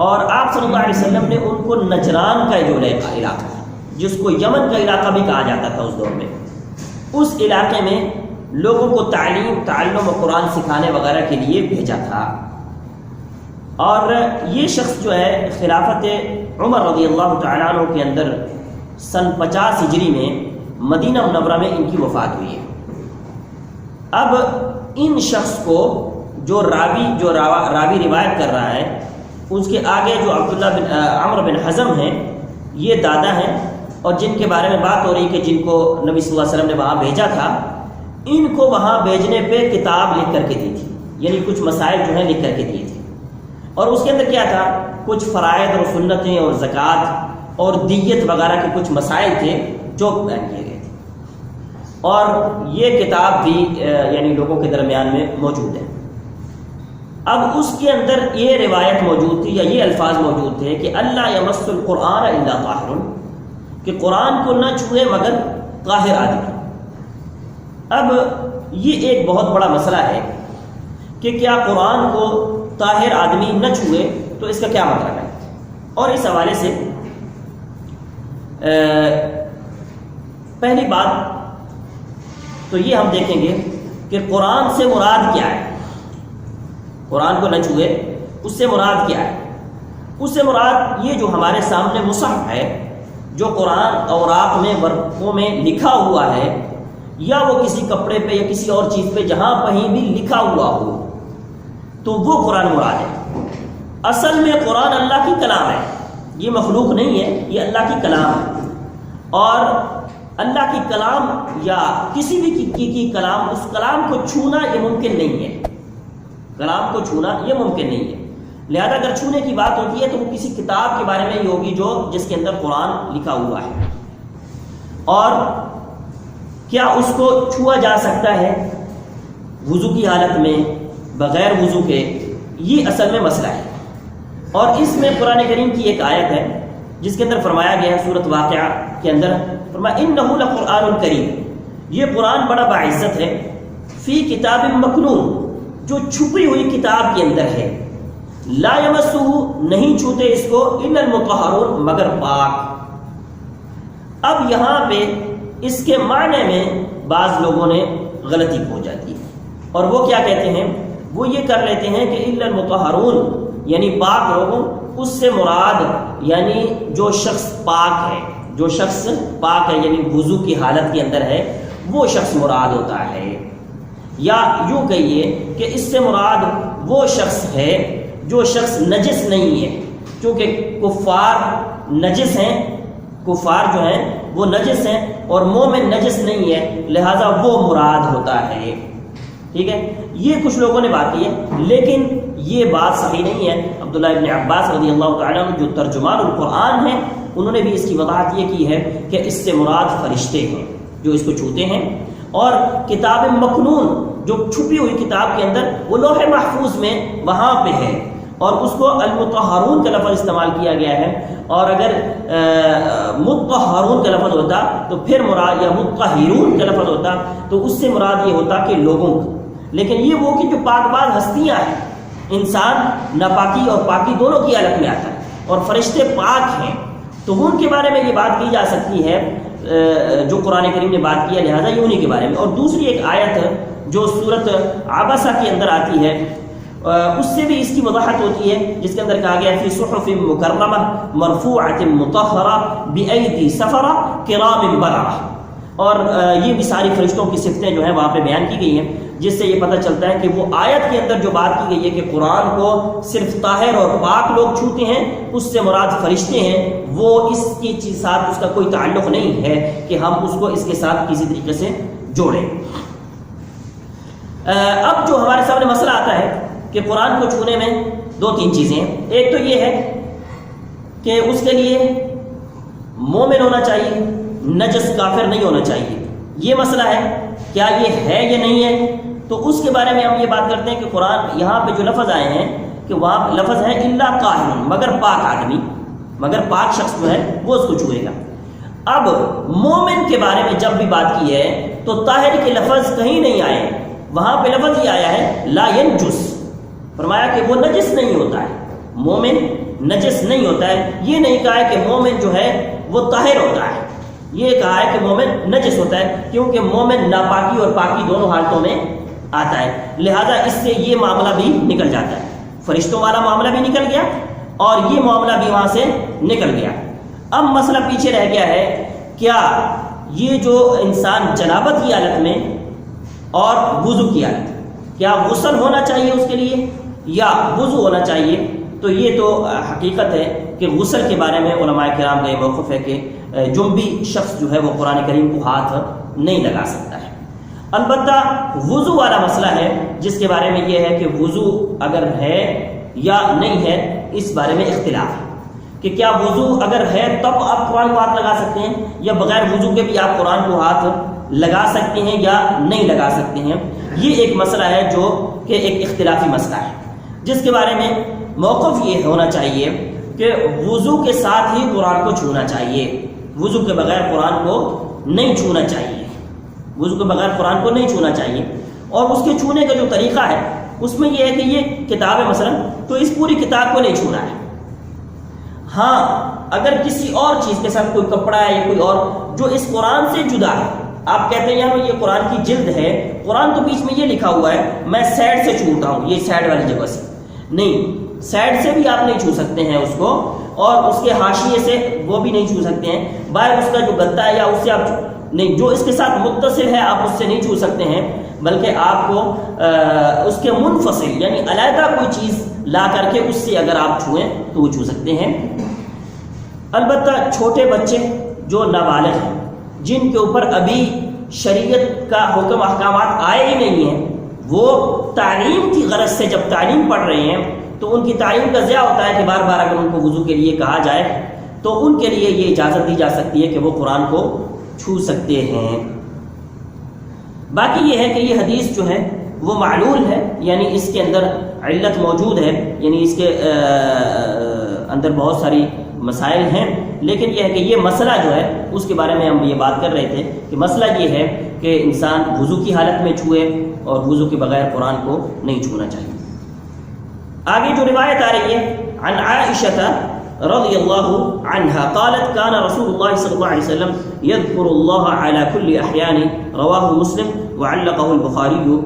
اور آپ صلی اللہ علیہ وسلم نے ان کو نجران کا جو علاقہ ہے، جس کو یمن کا علاقہ بھی کہا جاتا تھا اس دور میں، اس علاقے میں لوگوں کو تعلم و قرآن سکھانے وغیرہ کے لیے بھیجا تھا۔ اور یہ شخص جو ہے خلافت عمر رضی اللہ تعالیٰ عنہ کے اندر سن 50 ہجری میں مدینہ منورہ میں ان کی وفات ہوئی ہے۔ اب ان شخص کو جو راوی روایت کر رہا ہے، اس کے آگے جو عبداللہ بن عمر بن حزم ہیں یہ دادا ہیں، اور جن کے بارے میں بات ہو رہی کہ جن کو نبی صلی اللہ علیہ وسلم نے وہاں بھیجا تھا، ان کو وہاں بھیجنے پہ کتاب لکھ کر کے دی تھی، یعنی کچھ مسائل جو ہیں لکھ کر کے دیے تھے، اور اس کے اندر کیا تھا؟ کچھ فرائض اور سنتیں اور زکوٰۃ اور دیت وغیرہ کے کچھ مسائل تھے جو بیان کیے گئے تھے، اور یہ کتاب بھی یعنی لوگوں کے درمیان میں موجود ہے۔ اب اس کے اندر یہ روایت موجود تھی یا یہ الفاظ موجود تھے کہ اللہ یمس القرآن الا طاہر، کہ قرآن کو نہ چھوئے مگر طاہر آدمی۔ اب یہ ایک بہت بڑا مسئلہ ہے کہ کیا قرآن کو طاہر آدمی نہ چھوئے تو اس کا کیا مطلب ہے، اور اس حوالے سے پہلی بات تو یہ ہم دیکھیں گے کہ قرآن سے مراد کیا ہے، قرآن کو نہ چھوئے اس سے مراد کیا ہے۔ اس سے مراد یہ جو ہمارے سامنے مصحف ہے، جو قرآن اوراق میں ورقوں میں لکھا ہوا ہے، یا وہ کسی کپڑے پہ یا کسی اور چیز پہ جہاں کہیں بھی لکھا ہوا ہو، تو وہ قرآن مراد ہے۔ اصل میں قرآن اللہ کی کلام ہے، یہ مخلوق نہیں ہے، یہ اللہ کی کلام ہے۔ اور اللہ کی کلام یا کسی بھی کی کلام، اس کلام کو چھونا یہ ممکن نہیں ہے، کلام کو چھونا یہ ممکن نہیں ہے۔ لہذا اگر چھونے کی بات ہوتی ہے تو وہ کسی کتاب کے بارے میں یہ ہوگی جس کے اندر قرآن لکھا ہوا ہے۔ اور کیا اس کو چھوا جا سکتا ہے وضو کی حالت میں بغیر وضو کے، یہ اصل میں مسئلہ ہے۔ اور اس میں قرآن کریم کی ایک آیت ہے جس کے اندر فرمایا گیا ہے سورۃ واقعہ کے اندر، فرمایا انہ لقرآن کریم، یہ قرآن بڑا باعزت ہے، فی کتاب مکنون، جو چھپی ہوئی کتاب کے اندر ہے، لا یمسہ، نہیں چھوتے اس کو، الا المطہرون، مگر پاک۔ اب یہاں پہ اس کے معنی میں بعض لوگوں نے غلطی ہو جاتی ہے، اور وہ کیا کہتے ہیں، وہ یہ کر لیتے ہیں کہ الا المطہرون یعنی پاک لوگوں، اس سے مراد یعنی جو شخص پاک ہے، جو شخص پاک ہے یعنی وضو کی حالت کے اندر ہے، وہ شخص مراد ہوتا ہے۔ یا یوں کہیے کہ اس سے مراد وہ شخص ہے جو شخص نجس نہیں ہے، کیونکہ کفار نجس ہیں، کفار جو ہیں وہ نجس ہیں اور مومن نجس نہیں ہے، لہذا وہ مراد ہوتا ہے۔ ٹھیک ہے، یہ کچھ لوگوں نے بات کی ہے، لیکن یہ بات صحیح نہیں ہے۔ عبداللہ ابن عباس رضی اللہ تعالیٰ عنہ جو ترجمان القرآن ہیں، انہوں نے بھی اس کی وضاحت یہ کی ہے کہ اس سے مراد فرشتے ہیں جو اس کو چھوتے ہیں، اور کتاب مکنون جو چھپی ہوئی کتاب کے اندر، وہ لوح محفوظ میں وہاں پہ ہے، اور اس کو المطہرون کا لفظ استعمال کیا گیا ہے، اور اگر مطہرون کا لفظ ہوتا تو پھر مراد، یا مطہرون کا لفظ ہوتا تو اس سے مراد یہ ہوتا کہ لوگوں کو، لیکن یہ وہ کہ جو پاک باز ہستیاں ہیں، انسان ناپاکی اور پاکی دونوں کی حالت میں آتا ہے، اور فرشتے پاک ہیں، تو ان کے بارے میں یہ بات کی جا سکتی ہے جو قرآن کریم نے بات کی ہے، لہٰذا یہ انہی کے بارے میں۔ اور دوسری ایک آیت جو سورۃ عبسہ کے اندر آتی ہے، اس سے بھی اس کی وضاحت ہوتی ہے، جس کے اندر کہا گیا فی صحف مکرمہ مرفوعۃ مطہرہ بأیدی سفرہ کرام بررہ، اور یہ بھی ساری فرشتوں کی صفتیں جو ہیں وہاں پہ بیان کی گئی ہیں، جس سے یہ پتہ چلتا ہے کہ وہ آیت کے اندر جو بات کی گئی ہے کہ قرآن کو صرف طاہر اور پاک لوگ چھوتے ہیں، اس سے مراد فرشتے ہیں، وہ اس کے ساتھ اس کا کوئی تعلق نہیں ہے کہ ہم اس کو اس کے ساتھ کسی طریقے سے جوڑیں۔ اب جو ہمارے سامنے مسئلہ آتا ہے کہ قرآن کو چھونے میں دو تین چیزیں ہیں۔ ایک تو یہ ہے کہ اس کے لیے مومن ہونا چاہیے، نجس کافر نہیں ہونا چاہیے، یہ مسئلہ ہے، کیا یہ ہے یا نہیں ہے؟ تو اس کے بارے میں ہم یہ بات کرتے ہیں کہ قرآن یہاں پہ جو لفظ آئے ہیں کہ وہاں لفظ ہے الا طاہر، مگر پاک آدمی، مگر پاک شخص جو ہے وہ اس کو چھوئے گا۔ اب مومن کے بارے میں جب بھی بات کی ہے تو طاہر کے لفظ کہیں نہیں آئے، وہاں پہ لفظ یہ آیا ہے لا ینجس، فرمایا کہ وہ نجس نہیں ہوتا ہے، مومن نجس نہیں ہوتا ہے، یہ نہیں کہا ہے کہ مومن جو ہے وہ طاہر ہوتا ہے، یہ کہا ہے کہ مومن نجس ہوتا ہے، کیونکہ مومن ناپاکی اور پاکی دونوں حالتوں میں آتا ہے، لہذا اس سے یہ معاملہ بھی نکل جاتا ہے، فرشتوں والا معاملہ بھی نکل گیا اور یہ معاملہ بھی وہاں سے نکل گیا۔ اب مسئلہ پیچھے رہ گیا ہے، کیا یہ جو انسان جنابت کی حالت میں اور وضو کی حالت، کیا غسل ہونا چاہیے اس کے لیے یا وضو ہونا چاہیے؟ تو یہ تو حقیقت ہے کہ غسل کے بارے میں علماء کرام کا یہ موقف ہے کہ جنبی شخص جو ہے وہ قرآن کریم کو ہاتھ نہیں لگا سکتا ہے۔ البتہ وضو والا مسئلہ ہے جس کے بارے میں یہ ہے کہ وضو اگر ہے یا نہیں ہے، اس بارے میں اختلاف ہے کہ کیا وضو اگر ہے تب آپ قرآن کو ہاتھ لگا سکتے ہیں، یا بغیر وضو کے بھی آپ قرآن کو ہاتھ لگا سکتے ہیں یا نہیں لگا سکتے ہیں۔ یہ ایک مسئلہ ہے جو کہ ایک اختلافی مسئلہ ہے، جس کے بارے میں موقف یہ ہونا چاہیے کہ وضو کے ساتھ ہی قرآن کو چھونا چاہیے، وضو کے بغیر قرآن کو نہیں چھونا چاہیے، وضو کے بغیر قرآن کو نہیں چھونا چاہیے۔ اور اس کے چھونے کا جو طریقہ ہے اس میں یہ ہے کہ یہ کتاب ہے مثلا، تو اس پوری کتاب کو نہیں چھونا ہے۔ ہاں اگر کسی اور چیز کے ساتھ کوئی کپڑا ہے یا کوئی اور جو اس قرآن سے جدا ہے، آپ کہتے ہیں یار یہ قرآن کی جلد ہے، قرآن تو بیچ میں یہ لکھا ہوا ہے میں سائڈ سے چھوتا ہوں، یہ سائڈ والی جگہ سے نہیں، سائڈ سے بھی آپ نہیں چھو سکتے ہیں اس کو، اور اس کے حاشیے سے وہ بھی نہیں چھو سکتے ہیں، باہر اس کا جو گدا ہے یا اس سے آپ نہیں، جو اس کے ساتھ متصل ہے آپ اس سے نہیں چھو سکتے ہیں، بلکہ آپ کو اس کے منفصل یعنی علیحدہ کوئی چیز لا کر کے اس سے اگر آپ چھوئیں تو وہ چھو سکتے ہیں۔ البتہ چھوٹے بچے جو نابالغ ہیں، جن کے اوپر ابھی شریعت کا حکم احکامات آئے ہی نہیں ہیں، وہ تعلیم کی غرض سے جب تعلیم پڑھ رہے ہیں تو ان کی تعلیم کا ضیاع ہوتا ہے کہ بار بار اگر ان کو وضو کے لیے کہا جائے تو ان کے لیے یہ اجازت دی جا سکتی ہے کہ وہ قرآن کو چھو سکتے ہیں۔ باقی یہ ہے کہ یہ حدیث جو ہے وہ معلول ہے، یعنی اس کے اندر علت موجود ہے، یعنی اس کے اندر بہت ساری مسائل ہیں، لیکن یہ ہے کہ یہ مسئلہ جو ہے اس کے بارے میں ہم یہ بات کر رہے تھے کہ مسئلہ یہ ہے کہ انسان وضو کی حالت میں چھوئے اور وضو کے بغیر قرآن کو نہیں چھونا چاہیے۔ آگے جو روایت آ رہی ہے عن عائشہ رضی اللہ عنہا قالت كان رسول اللہ صلی اللہ علیہ وسلم يذكر اللہ على كل احیان رواہ مسلم وعلقہ البخاری۔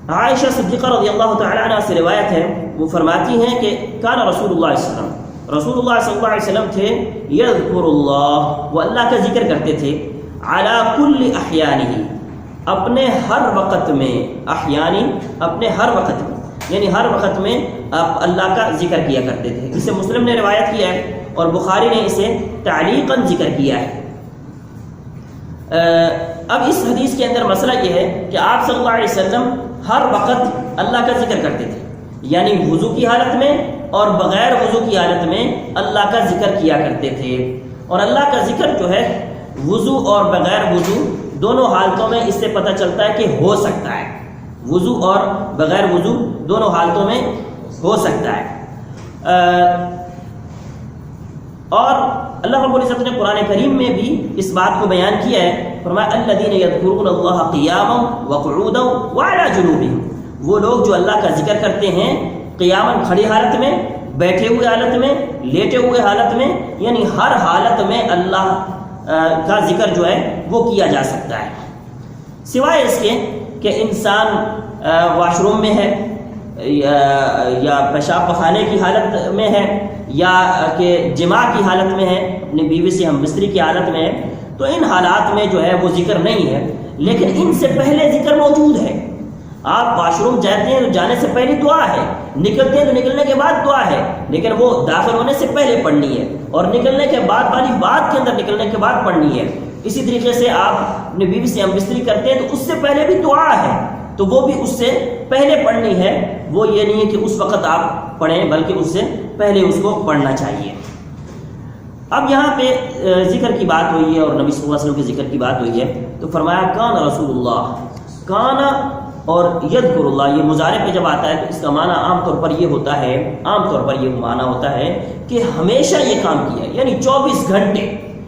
عائشہ صدیقہ رضی اللہ تعالی عنہ سے روایت ہے، وہ فرماتی ہیں کہ کان رسول اللہ صلی اللہ علیہ وسلم، رسول اللہ صلی اللہ علیہ وسلم تھے یذکر اللہ، وہ اللہ کا ذکر کرتے تھے، علی کل احیانہ، اپنے ہر وقت میں، احیانی اپنے ہر وقت میں، یعنی ہر وقت میں آپ اللہ کا ذکر کیا کرتے تھے۔ اسے مسلم نے روایت کیا ہے اور بخاری نے اسے تعلیقاً ذکر کیا ہے۔ اب اس حدیث کے اندر مسئلہ یہ ہے کہ آپ صلی اللہ علیہ وسلم ہر وقت اللہ کا ذکر کرتے تھے، یعنی وضو کی حالت میں اور بغیر وضو کی حالت میں اللہ کا ذکر کیا کرتے تھے۔ اور اللہ کا ذکر جو ہے وضو اور بغیر وضو دونوں حالتوں میں اس سے پتہ چلتا ہے کہ ہو سکتا ہے، وضو اور بغیر وضو دونوں حالتوں میں ہو سکتا ہے۔ اور اللہ رب العزت نے قرآن کریم میں بھی اس بات کو بیان کیا ہے، فرمایا الذین یذکرون اللہ قیاما وقعودا وعلی جنوبہم، وہ لوگ جو اللہ کا ذکر کرتے ہیں قیاماً کھڑی حالت میں، بیٹھے ہوئے حالت میں، لیٹے ہوئے حالت میں، یعنی ہر حالت میں اللہ کا ذکر جو ہے وہ کیا جا سکتا ہے، سوائے اس کے کہ انسان واش روم میں ہے یا پیشاب پخانے کی حالت میں ہے یا کہ جماع کی حالت میں ہے، اپنی بیوی سے ہم بستری کی حالت میں ہے، تو ان حالات میں جو ہے وہ ذکر نہیں ہے، لیکن ان سے پہلے ذکر موجود ہے۔ آپ واش روم جاتے ہیں تو جانے سے پہلے دعا ہے، نکلتے ہیں تو نکلنے کے بعد دعا ہے، لیکن وہ داخل ہونے سے پہلے پڑھنی ہے اور نکلنے کے بعد والی بات کے اندر نکلنے کے بعد پڑھنی ہے۔ اسی طریقے سے آپ اپنی بیوی سے ہم بستری کرتے ہیں تو اس سے پہلے بھی دعا ہے، تو وہ بھی اس سے پہلے پڑھنی ہے، وہ یہ نہیں ہے کہ اس وقت آپ پڑھیں بلکہ اس سے پہلے اس کو پڑھنا چاہیے۔ اب یہاں پہ ذکر کی بات ہوئی ہے اور نبی صلی اللہ علیہ وسلم کے ذکر کی بات ہوئی ہے، تو فرمایا کان رسول اللہ، کان اور یذکر اللہ، یہ مضارع پہ جب آتا ہے تو اس کا معنی عام طور پر یہ ہوتا ہے، عام طور پر یہ معنی ہوتا ہے کہ ہمیشہ یہ کام کیا ہے، یعنی 24 گھنٹے،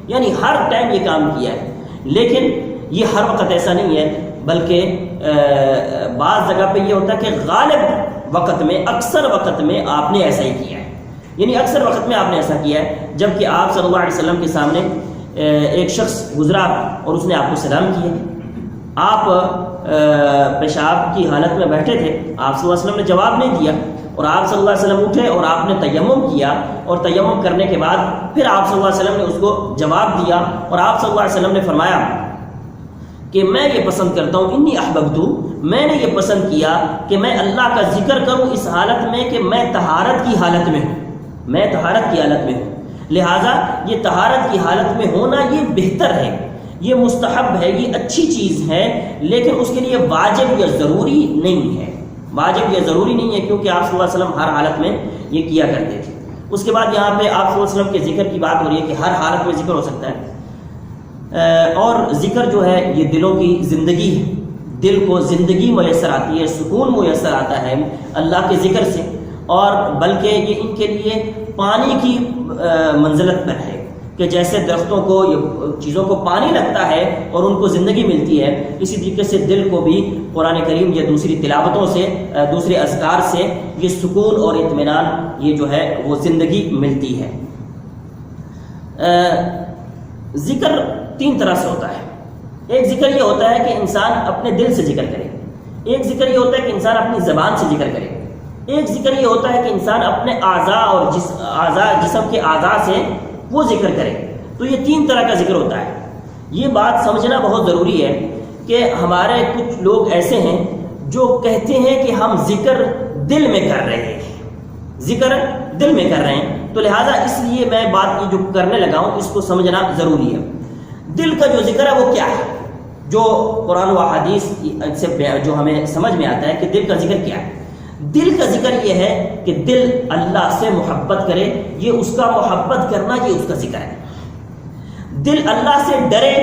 یعنی ہر ٹائم یہ کام کیا ہے، لیکن یہ ہر وقت ایسا نہیں ہے، بلکہ بعض جگہ پہ یہ ہوتا ہے کہ غالب وقت میں، اکثر وقت میں آپ نے ایسا ہی کیا ہے، یعنی اکثر وقت میں آپ نے ایسا کیا ہے۔ جبکہ آپ صلی اللہ علیہ وسلم کے سامنے ایک شخص گزرا اور اس نے آپ کو سلام کیا، آپ پیشاب کی حالت میں بیٹھے تھے، آپ صلی اللہ علیہ وسلم نے جواب نہیں دیا اور آپ صلی اللہ علیہ وسلم اٹھے اور آپ نے تیمم کیا، اور تیمم کرنے کے بعد پھر آپ صلی اللہ علیہ وسلم نے اس کو جواب دیا اور آپ صلی اللہ علیہ وسلم نے فرمایا کہ میں یہ پسند کرتا ہوں، انی احببت، میں نے یہ پسند کیا کہ میں اللہ کا ذکر کروں اس حالت میں کہ میں طہارت کی حالت میں ہوں، میں طہارت کی حالت میں ہوں، لہٰذا یہ طہارت کی حالت میں ہونا یہ بہتر ہے، یہ مستحب ہے، یہ اچھی چیز ہے، لیکن اس کے لیے واجب یا ضروری نہیں ہے، واجب یا ضروری نہیں ہے، کیونکہ آپ صلی اللہ علیہ وسلم ہر حالت میں یہ کیا کرتے تھے۔ اس کے بعد یہاں پہ آپ صلی اللہ علیہ وسلم کے ذکر کی بات ہو رہی ہے کہ ہر حالت میں ذکر ہو سکتا ہے، اور ذکر جو ہے یہ دلوں کی زندگی ہے، دل کو زندگی میسر آتی ہے، سکون میسر آتا ہے اللہ کے ذکر سے، اور بلکہ یہ ان کے لیے پانی کی منزلت پر ہے کہ جیسے درختوں کو یا چیزوں کو پانی لگتا ہے اور ان کو زندگی ملتی ہے، اسی طریقے سے دل کو بھی قرآن کریم یا دوسری تلاوتوں سے، دوسرے اذکار سے یہ سکون اور اطمینان یہ جو ہے وہ زندگی ملتی ہے۔ ذکر 3 طرح سے ہوتا ہے، ایک ذکر یہ ہوتا ہے کہ انسان اپنے دل سے ذکر کرے، ایک ذکر یہ ہوتا ہے کہ انسان اپنی زبان سے ذکر کرے، ایک ذکر یہ ہوتا ہے کہ انسان اپنے اعضاء اور جسم کے اعضاء سے وہ ذکر کرے۔ تو یہ 3 طرح کا ذکر ہوتا ہے۔ یہ بات سمجھنا بہت ضروری ہے کہ ہمارے کچھ لوگ ایسے ہیں جو کہتے ہیں کہ ہم ذکر دل میں کر رہے ہیں، ذکر دل میں کر رہے ہیں، تو لہٰذا اس لیے میں بات یہ جو کرنے لگا ہوں اس کو سمجھنا ضروری ہے۔ دل کا جو ذکر ہے وہ کیا ہے، جو قرآن و حدیث سے جو ہمیں سمجھ میں آتا ہے کہ دل کا ذکر کیا ہے۔ دل کا ذکر یہ ہے کہ دل اللہ سے محبت کرے، یہ اس کا محبت کرنا، یہ اس کا ذکر ہے۔ دل اللہ سے ڈرے،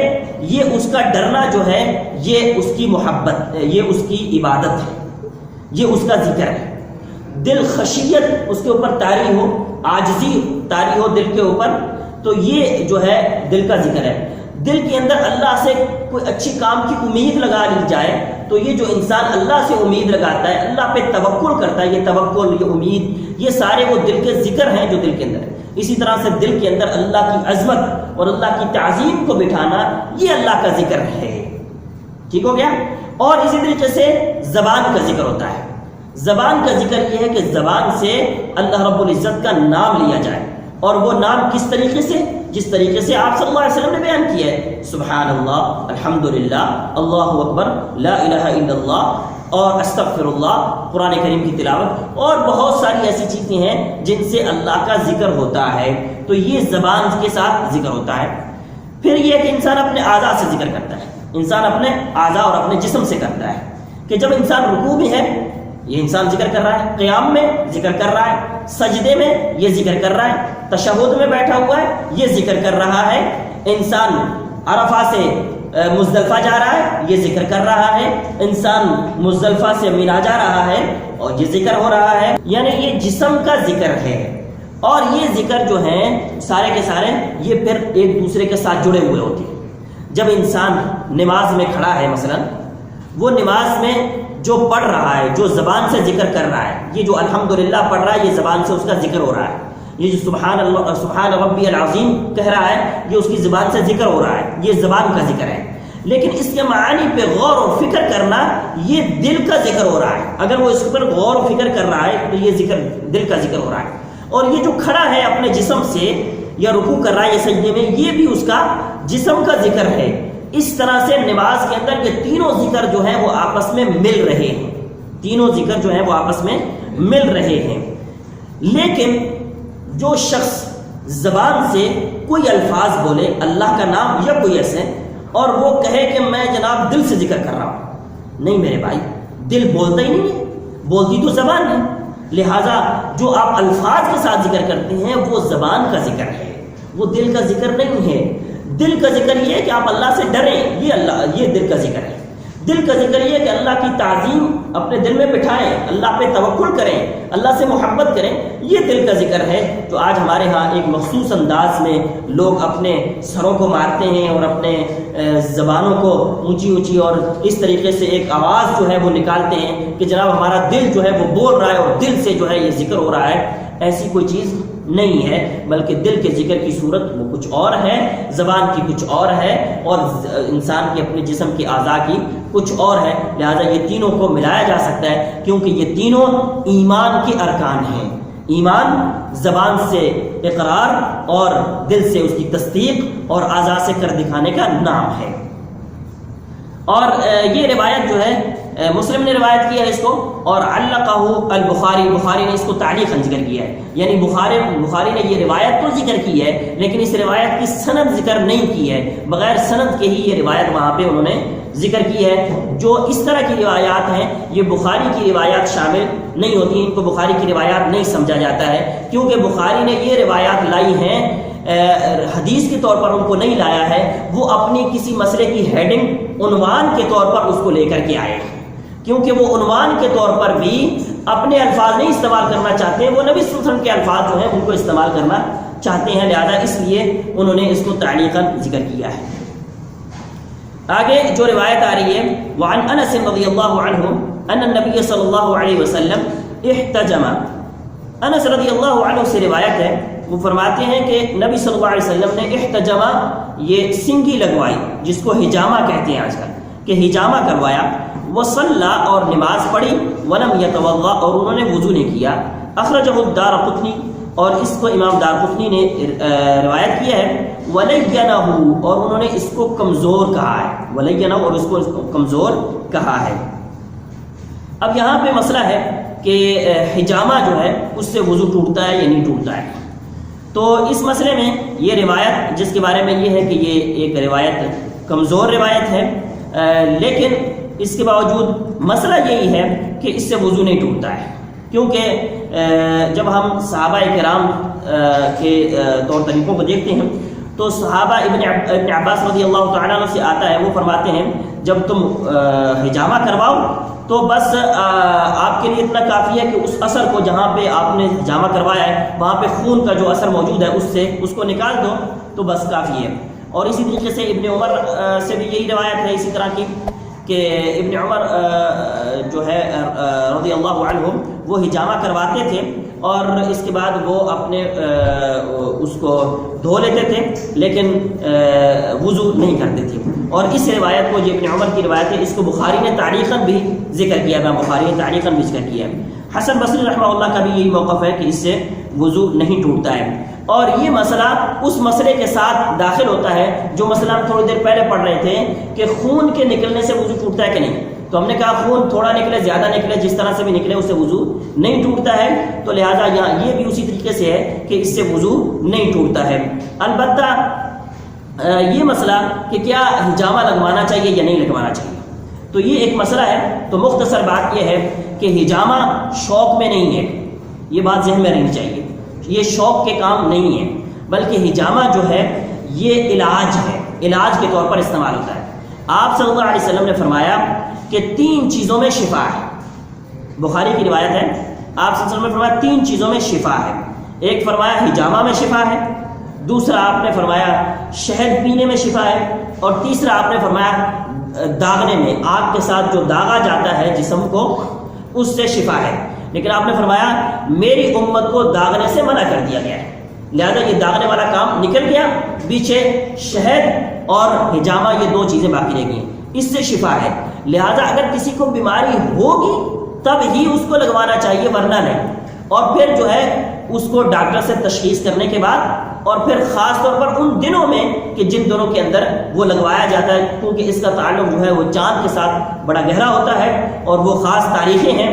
یہ اس کا ڈرنا جو ہے یہ اس کی محبت، یہ اس کی عبادت ہے، یہ اس کا ذکر ہے۔ دل خشیت اس کے اوپر طاری ہو، عاجزی طاری ہو دل کے اوپر، تو یہ جو ہے دل کا ذکر ہے۔ دل کے اندر اللہ سے کوئی اچھی کام کی امید لگا لی جائے تو یہ جو انسان اللہ سے امید لگاتا ہے، اللہ پہ توکل کرتا ہے، یہ توکل، یہ امید، یہ سارے وہ دل کے ذکر ہیں جو دل کے اندر ہے۔ اسی طرح سے دل کے اندر اللہ کی عظمت اور اللہ کی تعظیم کو بٹھانا، یہ اللہ کا ذکر ہے۔ ٹھیک ہو گیا؟ اور اسی طریقے سے زبان کا ذکر ہوتا ہے۔ زبان کا ذکر یہ ہے کہ زبان سے اللہ رب العزت کا نام لیا جائے، اور وہ نام کس طریقے سے؟ جس طریقے سے آپ صلی اللہ علیہ وسلم نے بیان کیا ہے، سبحان اللہ، الحمدللہ، اللہ اکبر، لا الہ الا اللہ، اور استغفر اللہ، قرآن کریم کی تلاوت، اور بہت ساری ایسی چیزیں ہیں جن سے اللہ کا ذکر ہوتا ہے۔ تو یہ زبان کے ساتھ ذکر ہوتا ہے۔ پھر یہ کہ انسان اپنے اعضاء سے ذکر کرتا ہے، انسان اپنے اعضاء اور اپنے جسم سے کرتا ہے، کہ جب انسان رکوع میں ہے یہ انسان ذکر کر رہا ہے، قیام میں ذکر کر رہا ہے، سجدے میں یہ ذکر کر رہا ہے، تشہد میں بیٹھا ہوا ہے یہ ذکر کر رہا ہے، انسان عرفہ سے مزدلفہ جا رہا ہے یہ ذکر کر رہا ہے، انسان مزدلفہ سے مینا جا رہا ہے اور یہ ذکر ہو رہا ہے۔ یعنی یہ جسم کا ذکر ہے، اور یہ ذکر جو ہیں سارے کے سارے یہ پھر ایک دوسرے کے ساتھ جڑے ہوئے ہوتے ہیں۔ جب انسان نماز میں کھڑا ہے، مثلا وہ نماز میں جو پڑھ رہا ہے، جو زبان سے ذکر کر رہا ہے، یہ جو الحمدللہ پڑھ رہا ہے یہ زبان سے اس کا ذکر ہو رہا ہے، یہ جو سبحان اللہ، سبحان ربی العظیم کہہ رہا ہے یہ اس کی زبان سے ذکر ہو رہا ہے، یہ زبان کا ذکر ہے۔ لیکن اس کے معانی پہ غور و فکر کرنا یہ دل کا ذکر ہو رہا ہے۔ اگر وہ اس پر غور و فکر کر رہا ہے تو یہ ذکر دل کا ذکر ہو رہا ہے۔ اور یہ جو کھڑا ہے اپنے جسم سے یا رکوع کر رہا ہے یا سجدے میں، یہ بھی اس کا جسم کا ذکر ہے۔ اس طرح سے نماز کے اندر یہ تینوں ذکر جو ہیں وہ آپس میں مل رہے ہیں، تینوں ذکر جو ہیں وہ آپس میں مل رہے ہیں۔ لیکن جو شخص زبان سے کوئی الفاظ بولے اللہ کا نام یا کوئی ایسے، اور وہ کہے کہ میں جناب دل سے ذکر کر رہا ہوں، نہیں میرے بھائی، دل بولتا ہی نہیں ہے، بولتی تو زبان ہے، لہٰذا جو آپ الفاظ کے ساتھ ذکر کرتے ہیں وہ زبان کا ذکر ہے، وہ دل کا ذکر نہیں ہے۔ دل کا ذکر یہ ہے کہ آپ اللہ سے ڈریں، یہ دل کا ذکر ہے۔ دل کا ذکر یہ ہے کہ اللہ کی تعظیم اپنے دل میں بٹھائیں، اللہ پہ توکل کریں، اللہ سے محبت کریں، یہ دل کا ذکر ہے۔ تو آج ہمارے ہاں ایک مخصوص انداز میں لوگ اپنے سروں کو مارتے ہیں اور اپنے زبانوں کو اونچی اونچی اور اس طریقے سے ایک آواز جو ہے وہ نکالتے ہیں کہ جناب ہمارا دل جو ہے وہ بول رہا ہے اور دل سے جو ہے یہ ذکر ہو رہا ہے۔ ایسی کوئی چیز نہیں ہے، بلکہ دل کے ذکر کی صورت وہ کچھ اور ہے، زبان کی کچھ اور ہے، اور انسان کے اپنے جسم کے اعضاء کی کچھ اور ہے۔ لہذا یہ تینوں کو ملایا جا سکتا ہے، کیونکہ یہ تینوں ایمان کے ارکان ہیں۔ ایمان زبان سے اقرار اور دل سے اس کی تصدیق اور اعضاء سے کر دکھانے کا نام ہے۔ اور یہ روایت جو ہے مسلم نے روایت کیا ہے اس کو، اور علقہ البخاری، بخاری نے اس کو تعلیقاً ذکر کیا ہے، یعنی بخاری نے یہ روایت تو ذکر کی ہے لیکن اس روایت کی سند ذکر نہیں کی ہے، بغیر سند کے ہی یہ روایت وہاں پہ انہوں نے ذکر کی ہے۔ جو اس طرح کی روایات ہیں یہ بخاری کی روایات شامل نہیں ہوتی، ان کو بخاری کی روایات نہیں سمجھا جاتا ہے، کیونکہ بخاری نے یہ روایات لائی ہیں حدیث کے طور پر ان کو نہیں لایا ہے، وہ اپنی کسی مسئلے کی ہیڈنگ، عنوان کے طور پر اس کو لے کر کے آئے ہیں، کیونکہ وہ عنوان کے طور پر بھی اپنے الفاظ نہیں استعمال کرنا چاہتے ہیں، وہ نبی صلی اللہ علیہ وسلم کے الفاظ جو ہیں ان کو استعمال کرنا چاہتے ہیں، لہذا اس لیے انہوں نے اس کو تعلیقاً ذکر کیا ہے۔ آگے جو روایت آ رہی ہے، وعن انس رضی اللہ عنہ ان النبی صلی اللہ علیہ وسلم احتجم، انس رضی اللہ عنہ سے روایت ہے، وہ فرماتے ہیں کہ نبی صلی اللہ علیہ وسلم نے احتجامہ، یہ سنگی لگوائی جس کو حجامہ کہتے ہیں آج کل، کہ حجامہ کروایا، وصلى اور نماز پڑھی، ولم يتوضأ اور انہوں نے وضو نہیں کیا، اخرجہ الدارقطنی اور اس کو امام دارقطنی نے روایت کیا ہے، ولینہ اور انہوں نے اس کو کمزور کہا ہے، ولینہ اور اس کو کمزور کہا ہے۔ اب یہاں پہ مسئلہ ہے کہ حجامہ جو ہے اس سے وضو ٹوٹتا ہے یا نہیں ٹوٹتا ہے۔ تو اس مسئلے میں یہ روایت جس کے بارے میں یہ ہے کہ یہ ایک روایت کمزور روایت ہے، لیکن اس کے باوجود مسئلہ یہی ہے کہ اس سے وضو نہیں ٹوٹتا ہے، کیونکہ جب ہم صحابہ کرام کے طور طریقوں کو دیکھتے ہیں تو صحابہ ابن عباس رضی اللہ تعالیٰ عنہ سے آتا ہے، وہ فرماتے ہیں جب تم حجامہ کرواؤ تو بس آپ کے لیے اتنا کافی ہے کہ اس اثر کو جہاں پہ آپ نے حجامہ کروایا ہے وہاں پہ خون کا جو اثر موجود ہے اس کو نکال دو تو بس کافی ہے۔ اور اسی طریقے سے ابن عمر سے بھی یہی روایت ہے اسی طرح کی کہ ابن عمر جو ہے رضی اللہ عنہ وہ حجامہ کرواتے تھے اور اس کے بعد وہ اپنے اس کو دھو لیتے تھے لیکن وضو نہیں کرتے تھے۔ اور اس روایت کو جو ابن عمر کی روایت ہے اس کو بخاری نے تعلیقاً بھی ذکر کیا ہے، بخاری نے تعلیقاً بھی ذکر کیا ہے۔ حسن بصری رحمہ اللہ کا بھی یہی موقف ہے کہ اس سے وضو نہیں ٹوٹتا ہے، اور یہ مسئلہ اس مسئلے کے ساتھ داخل ہوتا ہے جو مسئلہ ہم تھوڑی دیر پہلے پڑھ رہے تھے کہ خون کے نکلنے سے وضو ٹوٹتا ہے کہ نہیں۔ تو ہم نے کہا خون تھوڑا نکلے زیادہ نکلے جس طرح سے بھی نکلے اس سے وضو نہیں ٹوٹتا ہے، تو لہٰذا یہاں یہ بھی اسی طریقے سے ہے کہ اس سے وضو نہیں ٹوٹتا ہے۔ البتہ یہ مسئلہ کہ کیا حجامہ لگوانا چاہیے یا نہیں لگوانا چاہیے، تو یہ ایک مسئلہ ہے۔ تو مختصر بات یہ ہے کہ حجامہ شوق میں نہیں ہے، یہ بات ذہن میں رہنی چاہیے، یہ شوق کے کام نہیں ہے، بلکہ حجامہ جو ہے یہ علاج ہے، علاج کے طور پر استعمال ہوتا ہے۔ آپ صلی اللہ علیہ وسلم نے فرمایا کہ 3 چیزوں میں شفا ہے، بخاری کی روایت ہے، آپ صلی اللہ علیہ وسلم نے فرمایا 3 چیزوں میں شفا ہے۔ ایک فرمایا حجامہ میں شفا ہے، دوسرا آپ نے فرمایا شہد پینے میں شفا ہے، اور تیسرا آپ نے فرمایا داغنے میں، آگ کے ساتھ جو داغا جاتا ہے جسم کو اس سے شفا ہے۔ لیکن آپ نے فرمایا میری امت کو داغنے سے منع کر دیا گیا ہے، لہذا یہ داغنے والا کام نکل گیا، پیچھے شہد اور حجامہ یہ 2 چیزیں باقی رہ گئی، اس سے شفا ہے۔ لہذا اگر کسی کو بیماری ہوگی تب ہی اس کو لگوانا چاہیے، ورنہ نہیں۔ اور پھر جو ہے اس کو ڈاکٹر سے تشخیص کرنے کے بعد، اور پھر خاص طور پر ان دنوں میں کہ جن دنوں کے اندر وہ لگوایا جاتا ہے، کیونکہ اس کا تعلق جو ہے وہ چاند کے ساتھ بڑا گہرا ہوتا ہے، اور وہ خاص تاریخیں ہیں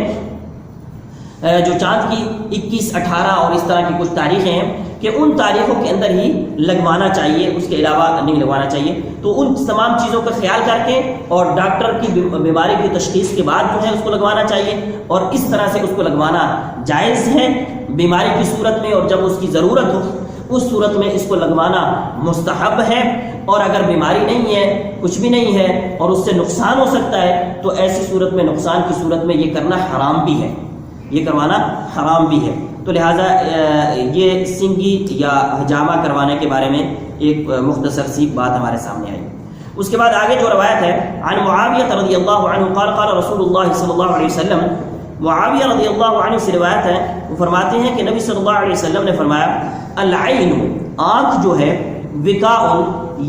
جو چاند کی 21، 18 اور اس طرح کی کچھ تاریخیں ہیں کہ ان تاریخوں کے اندر ہی لگوانا چاہیے، اس کے علاوہ نہیں لگوانا چاہیے۔ تو ان تمام چیزوں کا خیال کر کے اور ڈاکٹر کی بیماری کی تشخیص کے بعد جو ہے اس کو لگوانا چاہیے، اور اس طرح سے اس کو لگوانا جائز ہے بیماری کی صورت میں، اور جب اس کی ضرورت ہو اس صورت میں اس کو لگوانا مستحب ہے۔ اور اگر بیماری نہیں ہے، کچھ بھی نہیں ہے اور اس سے نقصان ہو سکتا ہے تو ایسی صورت میں، نقصان کی صورت میں یہ کرنا حرام بھی ہے، یہ کروانا حرام بھی ہے۔ تو لہٰذا یہ سنگی یا حجامہ کروانے کے بارے میں ایک مختصر سی بات ہمارے سامنے آئی۔ اس کے بعد آگے جو روایت ہے، عن معاویہ رضی اللہ عنہ قال قال رسول اللہ صلی اللہ علیہ وسلم، معاویہ رضی اللہ عنہ سے روایت ہے، وہ فرماتے ہیں کہ نبی صلی اللہ علیہ وسلم نے فرمایا العین، آنکھ جو ہے، وقاء،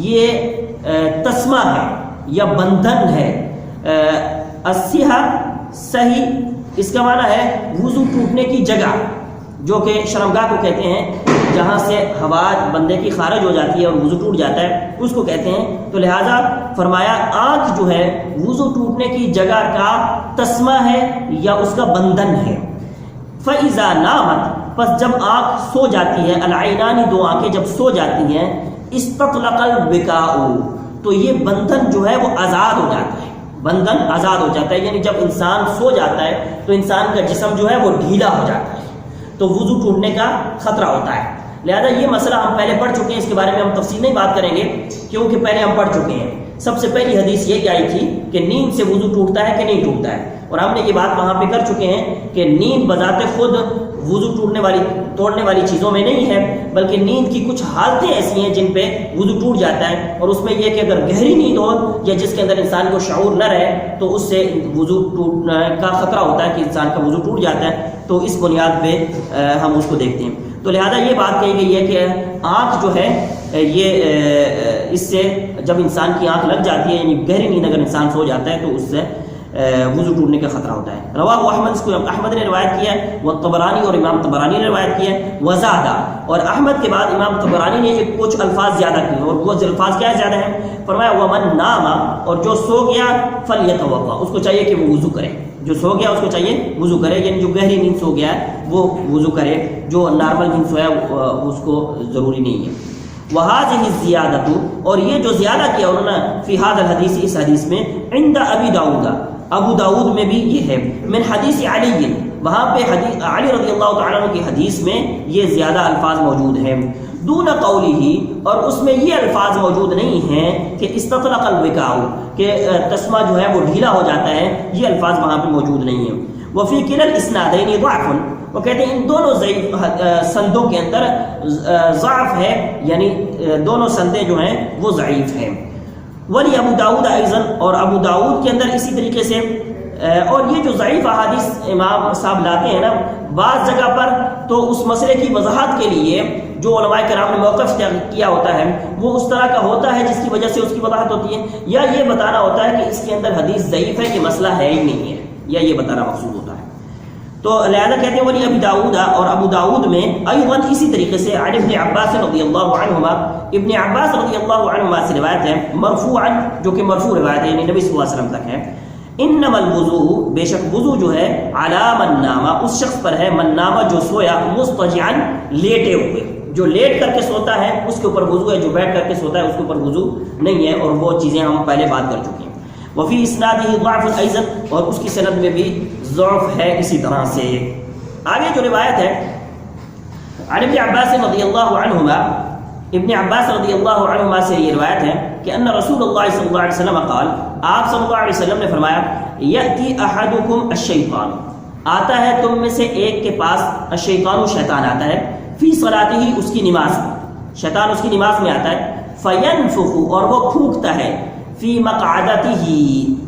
یہ تسمہ ہے یا بندھن ہے، السیحہ، صحیح، اس کا معنی ہے وضو ٹوٹنے کی جگہ، جو کہ شرمگاہ کو کہتے ہیں، جہاں سے ہوا بندے کی خارج ہو جاتی ہے اور وضو ٹوٹ جاتا ہے، اس کو کہتے ہیں۔ تو لہٰذا فرمایا آنکھ جو ہے وضو ٹوٹنے کی جگہ کا تسمہ ہے یا اس کا بندھن ہے۔ فَإِذَا نَامَتْ، پس جب آنکھ سو جاتی ہے، العینان، 2 آنکھیں جب سو جاتی ہیں، استطلق الوقاء، تو یہ بندھن جو ہے وہ آزاد ہو جاتا ہے، بندھن آزاد ہو جاتا ہے، یعنی جب انسان سو جاتا ہے تو انسان کا جسم جو ہے وہ ڈھیلا ہو جاتا ہے، تو وضو ٹوٹنے کا خطرہ ہوتا ہے۔ لہذا یہ مسئلہ ہم پہلے پڑھ چکے ہیں، اس کے بارے میں ہم تفصیل نہیں بات کریں گے کیونکہ پہلے ہم پڑھ چکے ہیں۔ سب سے پہلی حدیث یہ آئی تھی کہ نیند سے وضو ٹوٹتا ہے کہ نہیں ٹوٹتا ہے، اور ہم نے یہ بات وہاں پہ کر چکے ہیں کہ نیند بذات خود وضو توڑنے والی چیزوں میں نہیں ہے، بلکہ نیند کی کچھ حالتیں ایسی ہیں جن پہ وضو ٹوٹ جاتا ہے، اور اس میں یہ کہ اگر گہری نیند ہو یا جس کے اندر انسان کو شعور نہ رہے تو اس سے وضو ٹوٹنے کا خطرہ ہوتا ہے کہ انسان کا وضو ٹوٹ جاتا ہے۔ تو اس بنیاد پہ ہم اس کو دیکھتے ہیں۔ تو لہذا یہ بات کہی گئی ہے کہ آنکھ جو ہے یہ اس سے جب انسان کی آنکھ لگ جاتی ہے، یعنی گہری نیند اگر انسان سو جاتا ہے تو اس سے وضو ٹوٹنے کا خطرہ ہوتا ہے. رواہ احمد، اس کو احمد نے روایت کیا ہے، وہ طبرانی اور امام طبرانی نے روایت کیا ہے. وزادہ، اور احمد کے بعد امام طبرانی نے ایک کچھ الفاظ زیادہ کیے، اور وہ الفاظ کیا زیادہ ہیں؟ فرمایا ومن نام، اور جو سو گیا فلیتوضا، اس کو چاہیے کہ وہ وضو کرے. جو سو گیا اس کو چاہیے وضو کرے، یعنی جو گہری نیند سو گیا ہے وہ وضو کرے، جو نارمل نیند سویا اس کو ضروری نہیں ہے. وَهَذِهِ الزِّيَادَةُ، اور یہ جو زیادہ کیا انہوں نے فی هذا الحدیث، اس حدیث میں، عند ابی داؤد، ابو داؤد میں بھی یہ ہے، من حدیث علی، وہاں پہ علی رضی اللہ تعالیٰ عنہ کی حدیث میں یہ زیادہ الفاظ موجود ہیں. دون قولہ، اور اس میں یہ الفاظ موجود نہیں ہیں کہ استطلق الوکاء، کہ تسمہ جو ہے وہ ڈھیلا ہو جاتا ہے، یہ الفاظ وہاں پہ موجود نہیں ہیں. وفی کلا الاسنادین ضعف، وہ کہتے ہیں ان دونوں ضعیف سندوں کے اندر ضعف ہے، یعنی دونوں سندیں جو ہیں وہ ضعیف ہیں. ولی ابو داؤد ایضا، اور ابو داؤد کے اندر اسی طریقے سے. اور یہ جو ضعیف احادیث امام صاحب لاتے ہیں نا بعض جگہ پر، تو اس مسئلے کی وضاحت کے لیے جو علماء کرام نے موقف کیا ہوتا ہے وہ اس طرح کا ہوتا ہے جس کی وجہ سے اس کی وضاحت ہوتی ہے، یا یہ بتانا ہوتا ہے کہ اس کے اندر حدیث ضعیف ہے کہ مسئلہ ہے ہی نہیں ہے، یا یہ بتانا مقصود ہوتا ہے. تو لہذا کہتے ہیں ولی ابی داؤد، اور ابو داؤد میں ایضا اسی طریقے سے عن ابن عباس رضی اللہ عنہما، ابن عباس رضی اللہ عنہما سے روایت ہے مرفوعا، جو کہ مرفوع روایت ہے، یعنی نبی صلی اللہ علیہ وسلم تک ہے. انما الوضوء، بے شک وضو جو ہے، علی من نام، اس شخص پر ہے، من نام جو سویا، مضطجعا لیٹے ہوئے، جو لیٹ کر کے سوتا ہے اس کے اوپر وضو ہے، جو بیٹھ کر کے سوتا ہے اس کے اوپر وضو نہیں ہے، اور وہ چیزیں ہم پہلے بات کر چکے ہیں. وفی اسنادہ ضعف ایضا، اور اس کی سند میں بھی ضعف ہے اسی طرح سے. آگے جو روایت ہے عن ابن عباس رضی اللہ عنہما، ابن عباس رضی اللہ عنہما سے یہ روایت ہے کہ ان رسول اللہ صلی اللہ علیہ وسلم قال، آپ صلی اللہ علیہ وسلم نے فرمایا، یأتی احدکم الشیطان، آتا ہے تم میں سے ایک کے پاس، الشیطان، شیطان آتا ہے، فی صلاتہ، اس کی نماز، شیطان اس کی نماز میں آتا ہے، فینفخ، اور وہ پھونکتا ہے، فی مقعدتہ،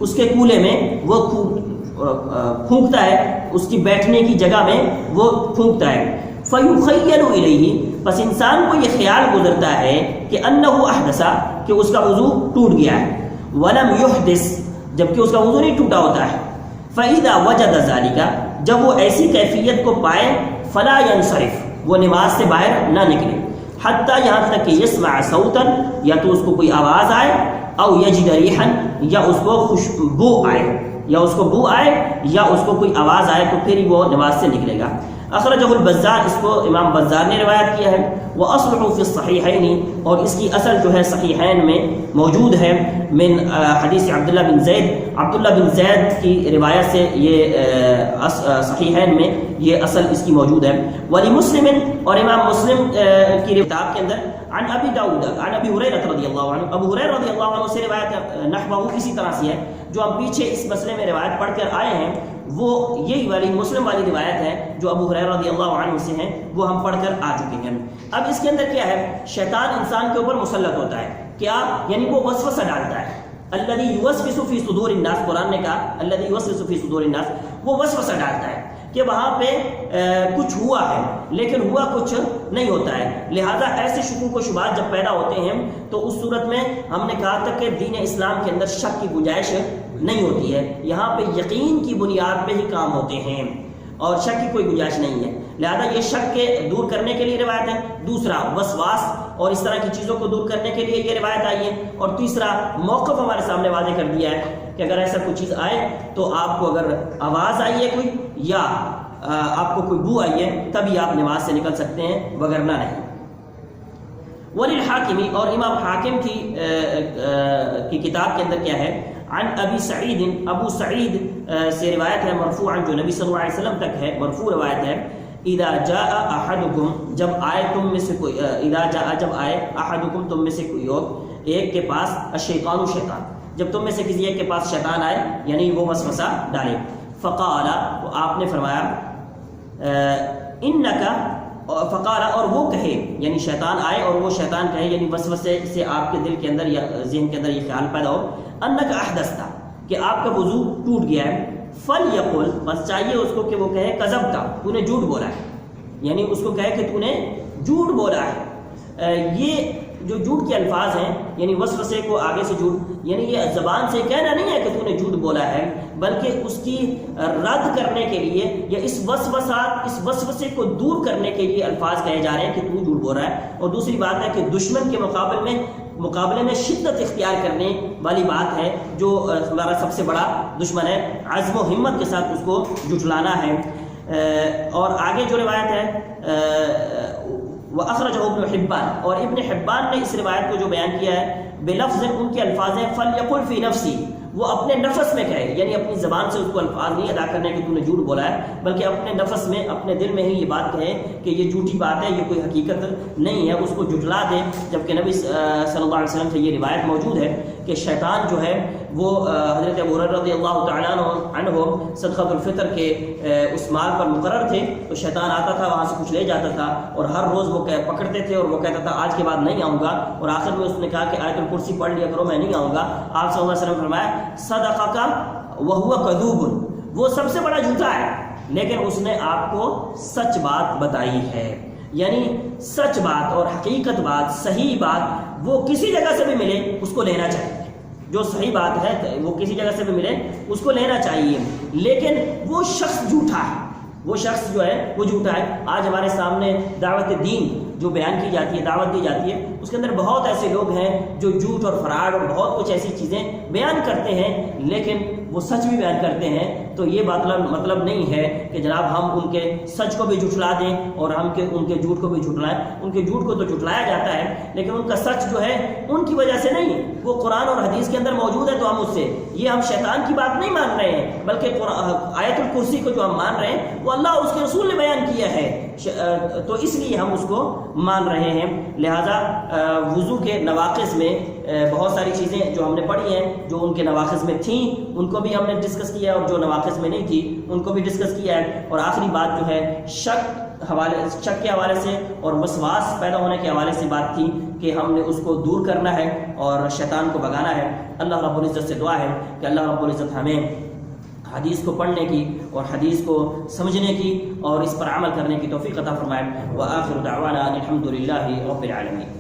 اس کے کولے میں وہ پھونکتا ہے، اس کی بیٹھنے کی جگہ میں وہ پھونکتا ہے. فیخیل الیہ، پس انسان کو یہ خیال گزرتا ہے کہ انہ احدث، کہ اس کا وضو ٹوٹ گیا ہے، ولم یحدث، جبکہ اس کا وضو نہیں ٹوٹا ہوتا ہے. فاذا وجد ذلک، جب وہ ایسی کیفیت کو پائے، فلا ینصرف، وہ نماز سے باہر نہ نکلے، حتی، یہاں تک کہ یسمع صوتا، یا تو اس کو کوئی آواز آئے، او یجد ریحا، یا اس کو خوشبو آئے، یا اس کو بو آئے، یا اس کو کوئی آواز آئے، تو پھر وہ نماز سے نکلے گا. اخرجہ البزار، اس کو امام بزار نے روایت کیا ہے. وَأَصْلُحُ فِي الصَّحِيحَيْنِ، اور اس کی اصل جو ہے صحیحین میں موجود ہے، من حدیث عبداللہ بن زید، عبداللہ بن زید کی روایت سے یہ صحیحین میں یہ اصل اس کی موجود ہے. وَلِمُسْلِمٍ، اور امام مسلم کی کتاب کے اندر، عن ابی داؤد عن ابی ہریرہ رضی اللہ عنہ، ابو ہریرہ رضی اللہ عنہ سے روایت نحوہ اسی طرح سے ہے، جو ہم پیچھے اس مسئلے میں روایت پڑھ کر آئے ہیں، وہ یہی والی مسلم والی روایت ہے جو ابو ہریرہ رضی اللہ عنہ سے ہیں، وہ ہم پڑھ کر آ چکے ہیں. اب اس کے اندر کیا ہے، شیطان انسان کے اوپر مسلط ہوتا ہے، کیا؟ یعنی وہ وسوسہ ڈالتا ہے. الذی یوسوس فی صدور الناس، قرآن نے کہا الذی یوسوس فی صدور الناس، وہ وسوسہ ڈالتا ہے کہ وہاں پہ کچھ ہوا ہے لیکن ہوا کچھ نہیں ہوتا ہے. لہذا ایسے شکوک و شبہات جب پیدا ہوتے ہیں تو اس صورت میں ہم نے کہا تھا کہ دین اسلام کے اندر شک کی گنجائش نہیں ہوتی ہے، یہاں پہ یقین کی بنیاد پہ ہی کام ہوتے ہیں اور شک کی کوئی گنجائش نہیں ہے. لہذا یہ شک کے دور کرنے کے لیے روایت ہے. دوسرا وسواس اور اس طرح کی چیزوں کو دور کرنے کے لیے یہ روایت آئی ہے. اور تیسرا موقف ہمارے سامنے واضح کر دیا ہے کہ اگر ایسا کوئی چیز آئے تو آپ کو اگر آواز آئی ہے کوئی یا آپ کو کوئی بو آئی ہے تبھی آپ نماز سے نکل سکتے ہیں، وگرنہ نہیں. وللحاکمی، اور امام حاکم کی کتاب کے اندر کیا ہے، عن ابی سعید، ابو سعید سے روایت ہے مرفوعا، جو نبی صلی اللہ علیہ وسلم تک ہے، مرفوع روایت ہے. اذا جاء احدکم، جب آئے تم میں سے کوئی، اذا جاء، جب آئے، احدکم، تم میں سے کوئی اور، ایک کے پاس، الشیطان، شیطان، جب تم میں سے کسی ایک کے پاس شیطان آئے یعنی وہ وسوسہ ڈالے. فقال، تو آپ نے فرمایا، انکا، فقال، اور وہ کہے، یعنی شیطان آئے اور وہ شیطان کہے، یعنی وسوسے سے آپ کے دل کے اندر یا ذہن کے اندر یہ خیال پیدا ہو، انکا احدثت، کہ آپ کا وضو ٹوٹ گیا ہے. فلیقل، بس چاہیے اس کو کہ وہ کہے کذبت، تو نے جھوٹ بولا ہے، یعنی اس کو کہے کہ تو نے جھوٹ بولا ہے. یہ جو جھوٹ کے الفاظ ہیں، یعنی وسوسے کو آگے سے جھوٹ، یعنی یہ زبان سے کہنا نہیں ہے کہ تو نے جھوٹ بولا ہے، بلکہ اس کی رد کرنے کے لیے یا اس وسوسے کو دور کرنے کے لیے الفاظ کہے جا رہے ہیں کہ تو جھوٹ بول رہا ہے۔ اور دوسری بات ہے کہ دشمن کے مقابلے میں شدت اختیار کرنے والی بات ہے، جو ہمارا سب سے بڑا دشمن ہے، عزم و ہمت کے ساتھ اس کو جھٹلانا ہے۔ اور آگے جو روایت ہے وَأَخْرَجَهُ ابن حبان، اور ابن حبان نے اس روایت کو جو بیان کیا ہے بلفظ، ان کے الفاظ ہیں فَلْيَقُلْ فِي نَفْسِي، وہ اپنے نفس میں کہے، یعنی اپنی زبان سے اس کو الفاظ نہیں ادا کرنے کہ تو نے جھوٹ بولا ہے، بلکہ اپنے نفس میں، اپنے دل میں ہی یہ بات کہے کہ یہ جھوٹی بات ہے، یہ کوئی حقیقت نہیں ہے، اس کو جھٹلا دے۔ جبکہ نبی صلی اللہ علیہ وسلم سے یہ روایت موجود ہے کہ شیطان جو ہے وہ حضرت ابو ہریرہ رضی اللہ تعالیٰ عنہ صدقۃ الفطر کے اس مال پر مقرر تھے، تو شیطان آتا تھا، وہاں سے کچھ لے جاتا تھا، اور ہر روز وہ پکڑتے تھے اور وہ کہتا تھا آج کے بعد نہیں آؤں گا، اور آخر میں اس نے کہا کہ آیت الکرسی پڑھ لیا کرو، میں نہیں آؤں گا۔ آپ صلی اللہ علیہ وسلم نے فرمایا صدقک وہو کذوب، وہ سب سے بڑا جھوٹا ہے لیکن اس نے آپ کو سچ بات بتائی ہے۔ یعنی سچ بات اور حقیقت بات، صحیح بات، وہ کسی جگہ سے بھی ملے اس کو لینا چاہیے، جو صحیح بات ہے وہ کسی جگہ سے بھی ملے اس کو لینا چاہیے، لیکن وہ شخص جھوٹا ہے، وہ شخص جو ہے وہ جھوٹا ہے۔ آج ہمارے سامنے دعوت دین جو بیان کی جاتی ہے، دعوت دی جاتی ہے، اس کے اندر بہت ایسے لوگ ہیں جو جھوٹ اور فراڈ اور بہت کچھ ایسی چیزیں بیان کرتے ہیں، لیکن وہ سچ بھی بیان کرتے ہیں۔ تو یہ مطلب نہیں ہے کہ جناب ہم ان کے سچ کو بھی جھٹلا دیں اور ہم ان کے جھوٹ کو بھی جھٹلائیں۔ ان کے جھوٹ کو تو جھٹلایا جاتا ہے، لیکن ان کا سچ جو ہے ان کی وجہ سے نہیں، وہ قرآن اور حدیث کے اندر موجود ہے، تو ہم اس سے ہم شیطان کی بات نہیں مان رہے ہیں، بلکہ آیت الکرسی کو جو ہم مان رہے ہیں وہ اللہ اور اس کے رسول نے بیان کیا ہے، تو اس لیے ہم اس کو مان رہے ہیں۔ لہذا وضو کے نواقض میں بہت ساری چیزیں جو ہم نے پڑھی ہیں، جو ان کے نواقض میں تھیں ان کو بھی ہم نے ڈسکس کیا ہے، اور جو نواقض میں نہیں تھی ان کو بھی ڈسکس کیا ہے۔ اور آخری بات جو ہے شک کے حوالے سے اور وسواس پیدا ہونے کے حوالے سے بات تھی کہ ہم نے اس کو دور کرنا ہے اور شیطان کو بھگانا ہے۔ اللہ رب العزت سے دعا ہے کہ اللہ رب العزت ہمیں حدیث کو پڑھنے کی اور حدیث کو سمجھنے کی اور اس پر عمل کرنے کی توفیق عطا فرمائے۔ وآخر دعوانا الحمد للہ رب العالمین۔